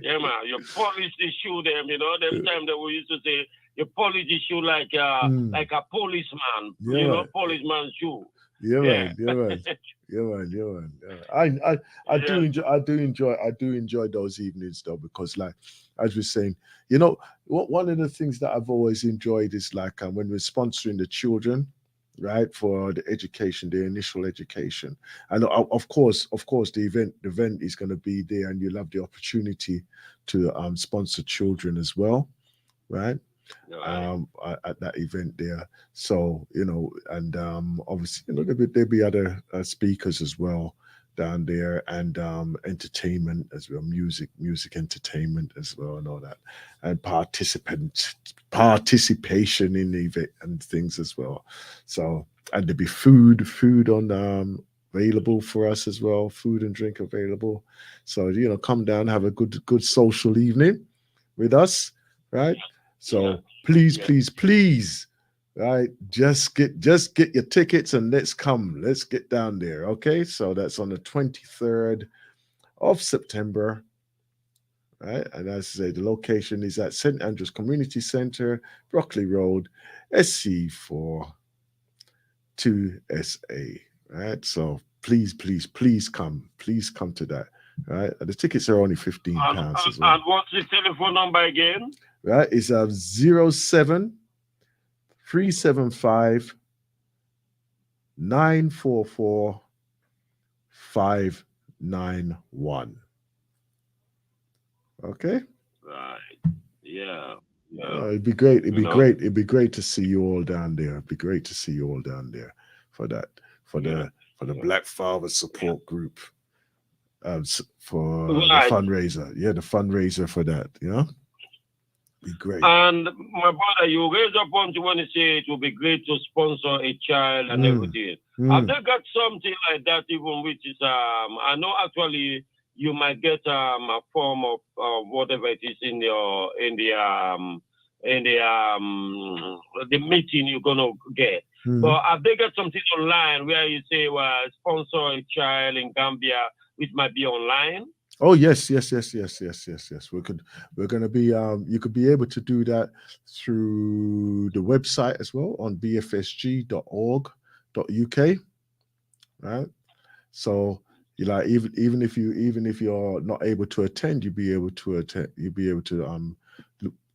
[SPEAKER 2] yeah, man. You polish the shoe, them. Them time that we used to say you polish the shoe like a policeman.
[SPEAKER 1] Yeah, man.
[SPEAKER 2] Policeman shoe.
[SPEAKER 1] Yeah,
[SPEAKER 2] Yeah.
[SPEAKER 1] man. Yeah, man. Yeah, man. Yeah, man. Yeah. I do enjoy those evenings though, because like as we're saying, one of the things that I've always enjoyed is like when we're sponsoring the children, right, for the education, the initial education, and of course the event is going to be there, and you'll have the opportunity to sponsor children as well, right? At that event there. So and obviously there'll be other speakers as well down there, and entertainment as well, music entertainment as well, and all that, and participation in the event and things as well. So, and there'll be food on available for us as well, food and drink available. So come down, have a good social evening with us, right?
[SPEAKER 2] Yeah.
[SPEAKER 1] So please,
[SPEAKER 2] Yeah.
[SPEAKER 1] please, please, right? Just get your tickets and let's come. Let's get down there. Okay. So that's on the 23rd of September. Right. And as I say, the location is at St. Andrews Community Center, Brockley Road, SC4 2SA. Right. So please, please, please come. Please come to that. Right. The tickets are only £15 as well.
[SPEAKER 2] And what's the telephone number again?
[SPEAKER 1] Right. It's 07 375 944 591. Okay.
[SPEAKER 2] Right. Yeah. Yeah.
[SPEAKER 1] It'd be great. It'd
[SPEAKER 2] You
[SPEAKER 1] be
[SPEAKER 2] know.
[SPEAKER 1] great. It'd be great to see you all down there. It'd be great to see you all down there for that, for
[SPEAKER 2] Yeah.
[SPEAKER 1] the
[SPEAKER 2] Yeah.
[SPEAKER 1] Black Father support group, for the
[SPEAKER 2] Right.
[SPEAKER 1] fundraiser. Yeah, the fundraiser for that. Be great.
[SPEAKER 2] And my brother, you raise a point when you say it would be great to sponsor a child and everything. Have they got something like that even which is I know actually you might get a form of whatever it is in the meeting you're gonna get. But have they got something online where you say, well, sponsor a child in Gambia, which might be online?
[SPEAKER 1] Oh yes. We're gonna be you could be able to do that through the website as well on bfsg.org.uk, right? So even if you're not able to attend, you'll be able to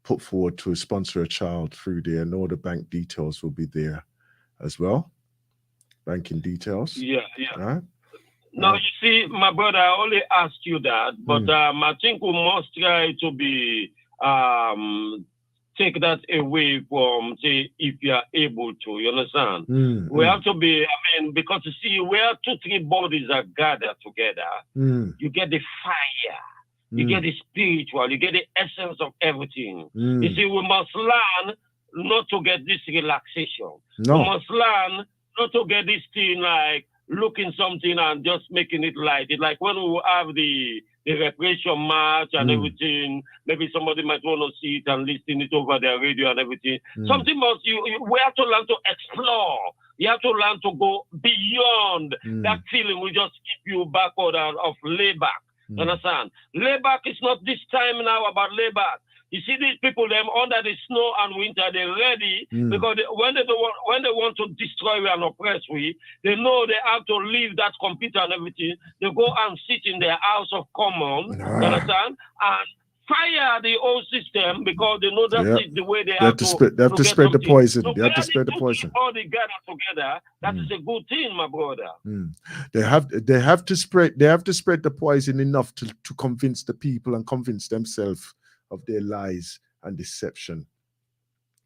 [SPEAKER 1] put forward to sponsor a child through there, and all the bank details will be there as well. Banking details.
[SPEAKER 2] Yeah.
[SPEAKER 1] Right?
[SPEAKER 2] Now, you see, my brother, I only asked you that, but I think we must try to be take that away from, say, if you are able to, you understand? We have to be, because you see, where 2-3 bodies are gathered together, you get the fire, you get the spiritual, you get the essence of everything. You see, we must learn not to get this relaxation.
[SPEAKER 1] No.
[SPEAKER 2] We must learn not to get this thing like, looking something and just making it light. It's like when we have the reparation march and everything, maybe somebody might want to see it and listen it over their radio and everything. Something must, we have to learn to explore. You have to learn to go beyond that feeling we just keep you backward of layback. Understand? Layback is not this time now about layback. You see these people, them under the snow and winter, they're ready because when they want to destroy and oppress we, they know they have to leave that computer and everything. They go and sit in their house of common, understand, and fire the whole system because they know that's the way they have to
[SPEAKER 1] spread. They have to spread the poison.
[SPEAKER 2] So
[SPEAKER 1] they have to spread the poison.
[SPEAKER 2] All together, that is a good thing, my brother.
[SPEAKER 1] They have to spread. They have to spread the poison enough to convince the people and convince themselves of their lies and deception.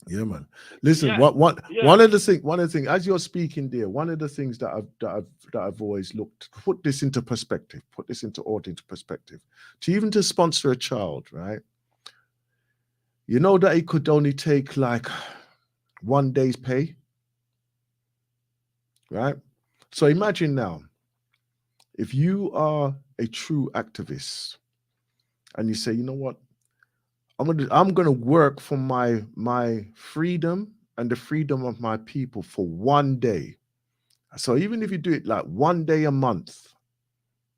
[SPEAKER 1] Yeah, man. Listen, one of the things as you're speaking there, one of the things that I've always looked, put this into perspective, into perspective, to sponsor a child, right? You know that it could only take like 1 day's pay, right? So imagine now, if you are a true activist and you say, you know what, I'm gonna work for my freedom and the freedom of my people for 1 day. So even if you do it like 1 day a month,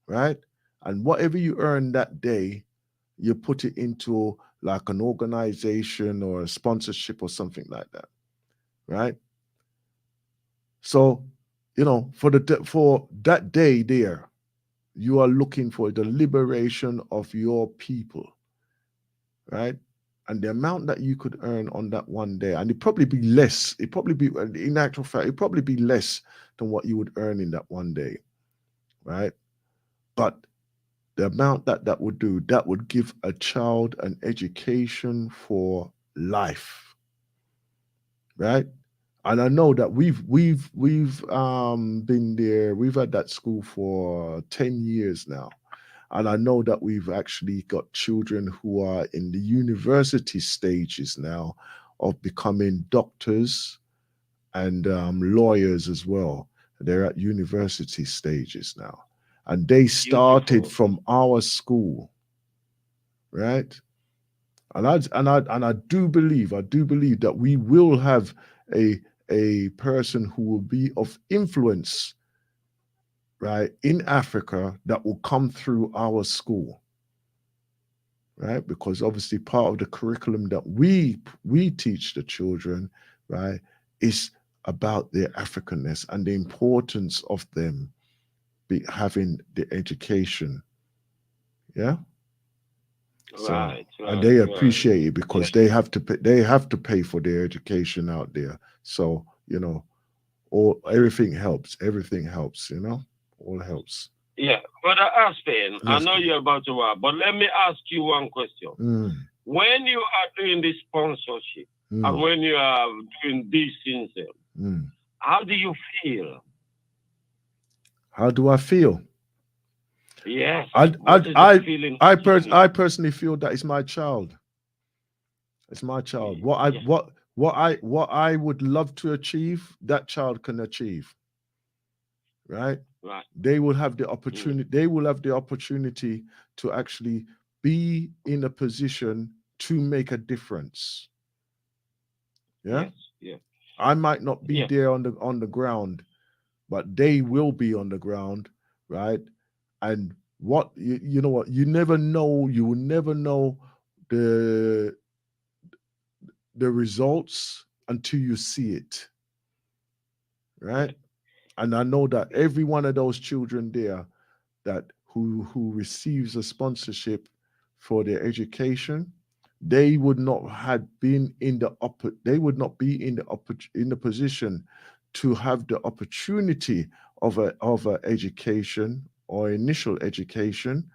[SPEAKER 1] right? And whatever you earn that day, you put it into like an organization or a sponsorship or something like that, right? So, for that day there, you are looking for the liberation of your people, right? And the amount that you could earn on that 1 day, and it'd probably be less. In actual fact, it'd probably be less than what you would earn in that 1 day, right? But the amount that would do, that would give a child an education for life, right? And I know that we've been there. We've had that school for 10 years now. And I know that we've actually got children who are in the university stages now of becoming doctors and lawyers as well. They're at university stages now. And they started
[SPEAKER 2] Beautiful.
[SPEAKER 1] from our school, right? And I do believe that we will have a a person who will be of influence, right, in Africa that will come through our school, right? Because obviously part of the curriculum that we teach the children, right, is about their Africanness and the importance of them having the education. Yeah. So,
[SPEAKER 2] Right,
[SPEAKER 1] and
[SPEAKER 2] right,
[SPEAKER 1] they
[SPEAKER 2] right.
[SPEAKER 1] appreciate it
[SPEAKER 2] Yeah,
[SPEAKER 1] because they have to pay for their education out there. So, all everything helps, all helps.
[SPEAKER 2] yeah. Brother Aspen, I
[SPEAKER 1] Yes.
[SPEAKER 2] know you're about to wrap, but let me ask you one question.
[SPEAKER 1] Mm,
[SPEAKER 2] When you are doing this sponsorship and
[SPEAKER 1] mm,
[SPEAKER 2] when you are doing these things,
[SPEAKER 1] mm.
[SPEAKER 2] how do you feel?
[SPEAKER 1] How do I feel?
[SPEAKER 2] Yes.
[SPEAKER 1] I I
[SPEAKER 2] What is the
[SPEAKER 1] I
[SPEAKER 2] feeling
[SPEAKER 1] I,
[SPEAKER 2] within
[SPEAKER 1] pers-
[SPEAKER 2] you?
[SPEAKER 1] I personally feel that it's my child. It's my child. What I
[SPEAKER 2] Yes.
[SPEAKER 1] what what I would love to achieve, that child can achieve, right?
[SPEAKER 2] Right.
[SPEAKER 1] They will have the
[SPEAKER 2] Mm.
[SPEAKER 1] opportunity. They will have the opportunity to actually be in a position to make a difference. Yeah,
[SPEAKER 2] Yes. Yes.
[SPEAKER 1] I might not be
[SPEAKER 2] Yes.
[SPEAKER 1] there on the ground, but they will be on the ground, right? And what you know what you never know. You will never know the the results until you see it,
[SPEAKER 2] Yeah.
[SPEAKER 1] right? And I know that
[SPEAKER 2] Yeah.
[SPEAKER 1] every one of those children there that who receives a sponsorship for their education, they would not had been in the they would not be in the position to have the opportunity of a education or initial education,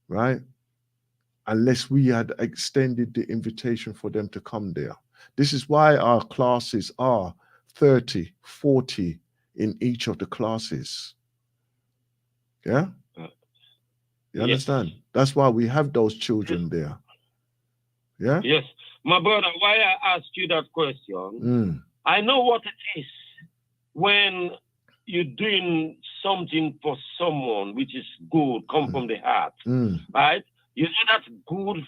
[SPEAKER 1] right? Unless we had extended the invitation for them to come there. This is why our classes are 30, 40 in each of the classes. Yeah.
[SPEAKER 2] Uh,
[SPEAKER 1] You
[SPEAKER 2] yes.
[SPEAKER 1] understand? That's why we have those children there. Yeah.
[SPEAKER 2] Yes. My brother, why I asked you that question,
[SPEAKER 1] Mm,
[SPEAKER 2] I know what it is when you're doing something for someone which is good, come
[SPEAKER 1] mm,
[SPEAKER 2] from the heart,
[SPEAKER 1] mm,
[SPEAKER 2] right? You know that good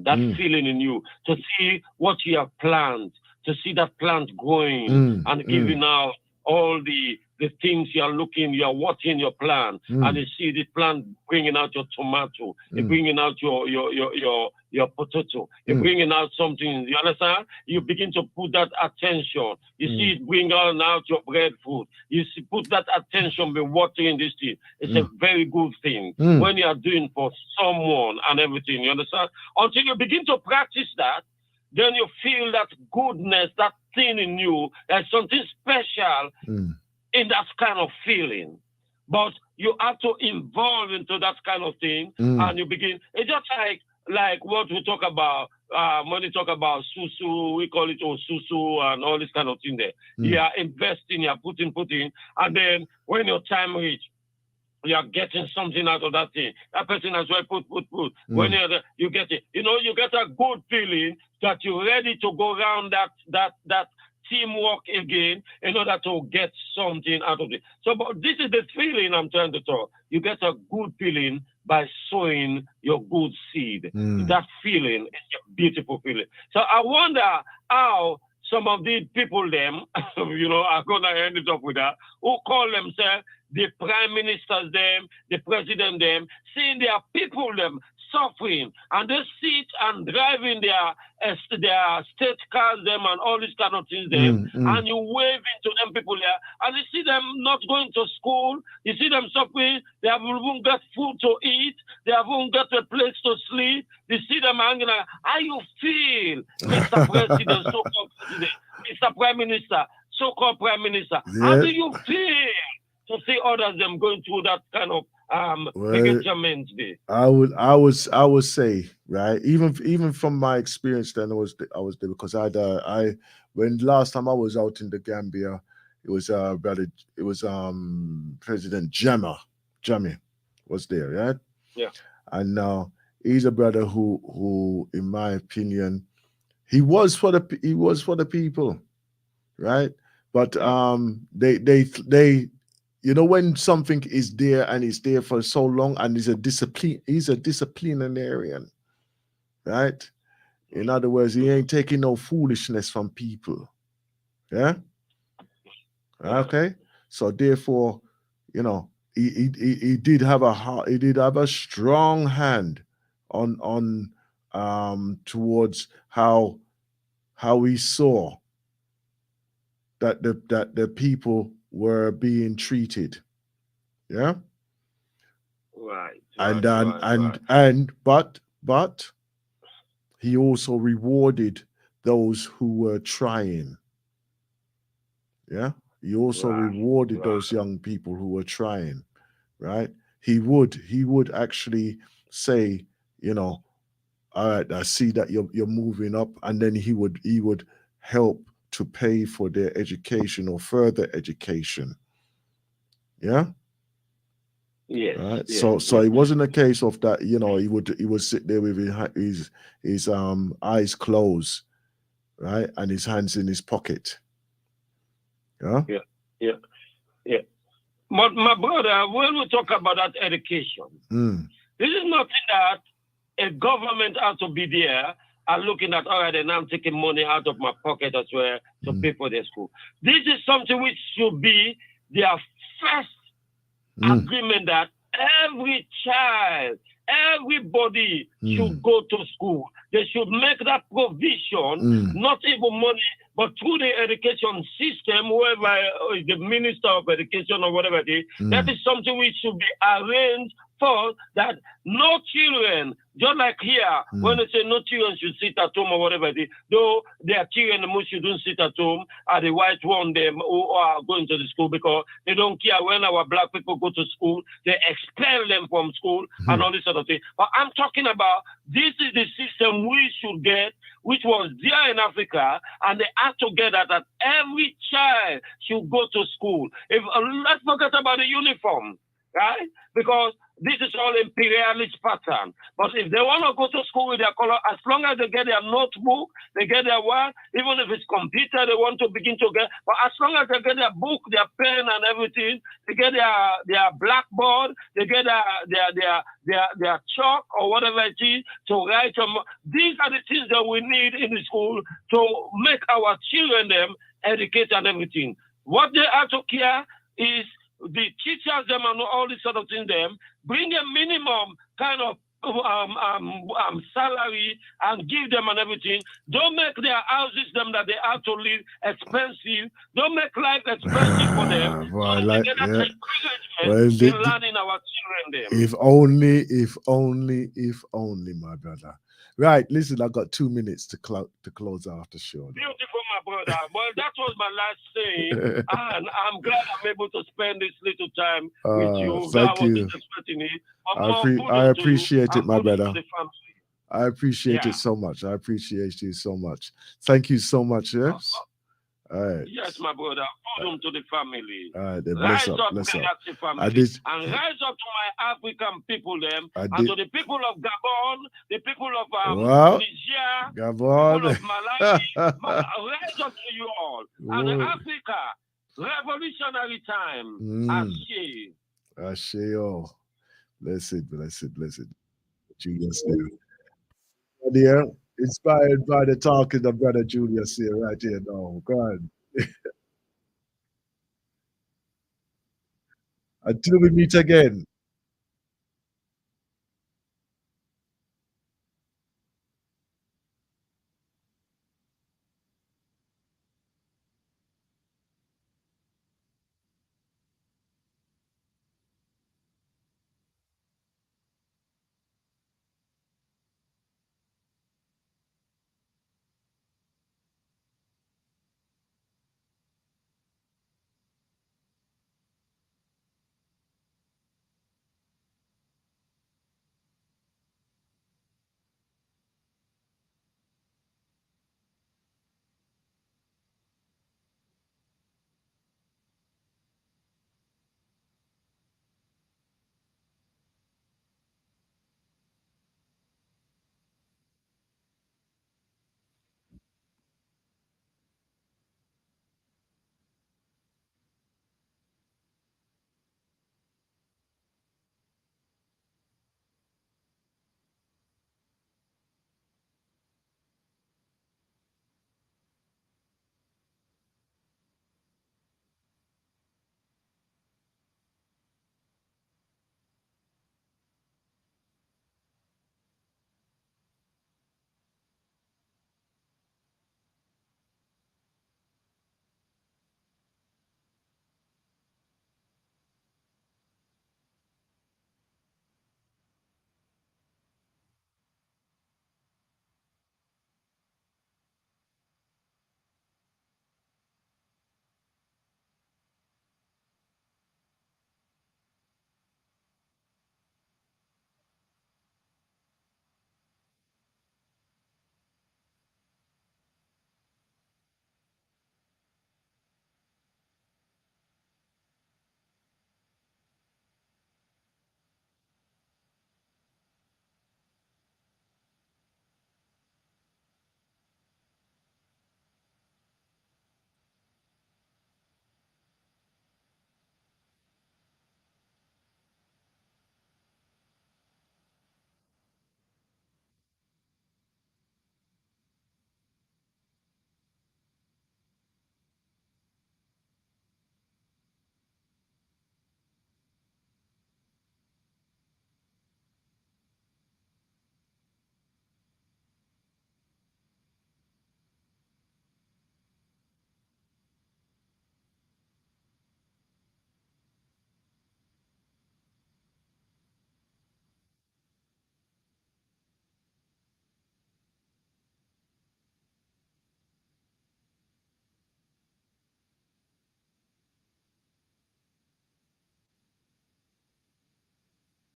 [SPEAKER 2] that
[SPEAKER 1] mm,
[SPEAKER 2] feeling in you to see what you have planned, to see that plant growing
[SPEAKER 1] mm,
[SPEAKER 2] and
[SPEAKER 1] mm,
[SPEAKER 2] giving out all the things you are watching your plant, and
[SPEAKER 1] mm,
[SPEAKER 2] you see the plant bringing out your tomato, it
[SPEAKER 1] mm,
[SPEAKER 2] bringing out your potato, it
[SPEAKER 1] mm,
[SPEAKER 2] bringing out something. You understand? You begin to put that attention. You see
[SPEAKER 1] mm,
[SPEAKER 2] it bring out your breadfruit. You see, put that attention by watering this thing. It's a
[SPEAKER 1] mm,
[SPEAKER 2] very good thing
[SPEAKER 1] mm,
[SPEAKER 2] when you are doing for someone and everything. You understand? Until you begin to practice that, then you feel that goodness, that thing in you, there's something special
[SPEAKER 1] mm,
[SPEAKER 2] in that kind of feeling. But you have to involve into that kind of thing,
[SPEAKER 1] mm,
[SPEAKER 2] and you begin. It's just like what we talk about when we talk about susu, we call it susu and all this kind of thing. There, you
[SPEAKER 1] mm,
[SPEAKER 2] are investing, you are putting, and then when your time reach, you are getting something out of that thing. That person has well put. When
[SPEAKER 1] mm,
[SPEAKER 2] you get it, you get a good feeling that you're ready to go around that teamwork again in order to get something out of it. So, but this is the feeling I'm trying to talk. You get a good feeling by sowing your good seed.
[SPEAKER 1] mm.
[SPEAKER 2] That feeling is a beautiful feeling. So I wonder how some of these people, them, are gonna end it up with that, who call themselves the prime ministers, them, the president, them, seeing their people, them, suffering, and they sit and driving their state cars, them, and all these kind of things, them,
[SPEAKER 1] Mm, mm,
[SPEAKER 2] and you wave into them people there, and you see them not going to school, you see them suffering, they haven't even got food to eat, they haven't got a place to sleep, you see them hanging out. How you feel, Mr. President, so-called president, Mr. Prime Minister, so-called Prime Minister? How
[SPEAKER 1] yeah.
[SPEAKER 2] do you feel to see others them going through that kind of
[SPEAKER 1] Well,
[SPEAKER 2] predicament there?
[SPEAKER 1] I would say, right, even from my experience, then I was there because I when last time I was out in the Gambia, it was brother, it was President Jammeh was there, right?
[SPEAKER 2] Yeah.
[SPEAKER 1] And now he's a brother who in my opinion, he was for the people, right? But
[SPEAKER 2] Yeah.
[SPEAKER 1] you know, when something is there and it's there for so long, and he's a disciplinarian, right? In other words, he ain't taking no foolishness from people. Yeah. Okay. So therefore, you know, he did have a heart, he did have a strong hand on towards how he saw that the people were being treated. Yeah.
[SPEAKER 2] Right.
[SPEAKER 1] But he also rewarded those who were trying. Yeah. He also rewarded those young people who were trying, right? He would actually say, you know, all right, I see that you're moving up, and then he would help to pay for their education or further education. Yeah.
[SPEAKER 2] Yes.
[SPEAKER 1] Right.
[SPEAKER 2] Yes,
[SPEAKER 1] So it wasn't a case of that, you know, he would sit there with his eyes closed, right, and his hands in his pocket. Yeah.
[SPEAKER 2] Yeah. But my brother, when we talk about that education, this is nothing that a government has to be there and looking at, all right, and I'm taking money out of my pocket as well to pay for their school. This is something which should be their first agreement, that every child, everybody should go to school. They should make that provision, not even money, but through the education system, whoever is the minister of education or whatever it is, that is something which should be arranged for, that no children, just like here, when they say no children should sit at home or whatever it is, though their children who shouldn't sit at home are the white one them who are going to the school, because they don't care. When our black people go to school, they expel them from school and all this sort of thing. But I'm talking about, this is the system we should get, which was there in Africa, and they had to get that every child should go to school. Let's forget about the uniform, right? Because this is all imperialist pattern. But if they want to go to school with their color, as long as they get their notebook, they get their work, even if it's computer, they want to begin to get, but as long as they get their book, their pen and everything, they get their blackboard, they get their chalk or whatever it is to write them. These are the things that we need in the school to make our children them educate and everything. What they have to care is the teachers them and all these sort of things them bring a minimum kind of salary and give them and everything. Don't make their houses them that they have to live expensive. Don't make life expensive for them.
[SPEAKER 1] Well,
[SPEAKER 2] so
[SPEAKER 1] like,
[SPEAKER 2] they get that
[SPEAKER 1] well,
[SPEAKER 2] in learning our children them.
[SPEAKER 1] If only, my brother. Right, listen, I got 2 minutes to close out the show.
[SPEAKER 2] Beautiful, my brother. Well, that was my last saying, and I'm glad I'm able to spend this little time with you.
[SPEAKER 1] Thank you.
[SPEAKER 2] I wasn't expecting it.
[SPEAKER 1] I appreciate it, my brother. I appreciate
[SPEAKER 2] Yeah.
[SPEAKER 1] it so much. I appreciate you so much. Thank you so much. Yes. All right.
[SPEAKER 2] Yes, my brother. Hold to the family.
[SPEAKER 1] All right, then
[SPEAKER 2] Rise
[SPEAKER 1] bless up,
[SPEAKER 2] up,
[SPEAKER 1] bless up.
[SPEAKER 2] Galaxy family. And rise up to my African people, them, and to the people of Gabon, the people of Niger,
[SPEAKER 1] Gabon,
[SPEAKER 2] people of Malawi. Rise up to you all. And Africa, revolutionary time. Ashe.
[SPEAKER 1] Ashe, oh. Blessed. Julius here. Dear, inspired by the talking of Brother Julius here, right here now. Go on. Until we meet again.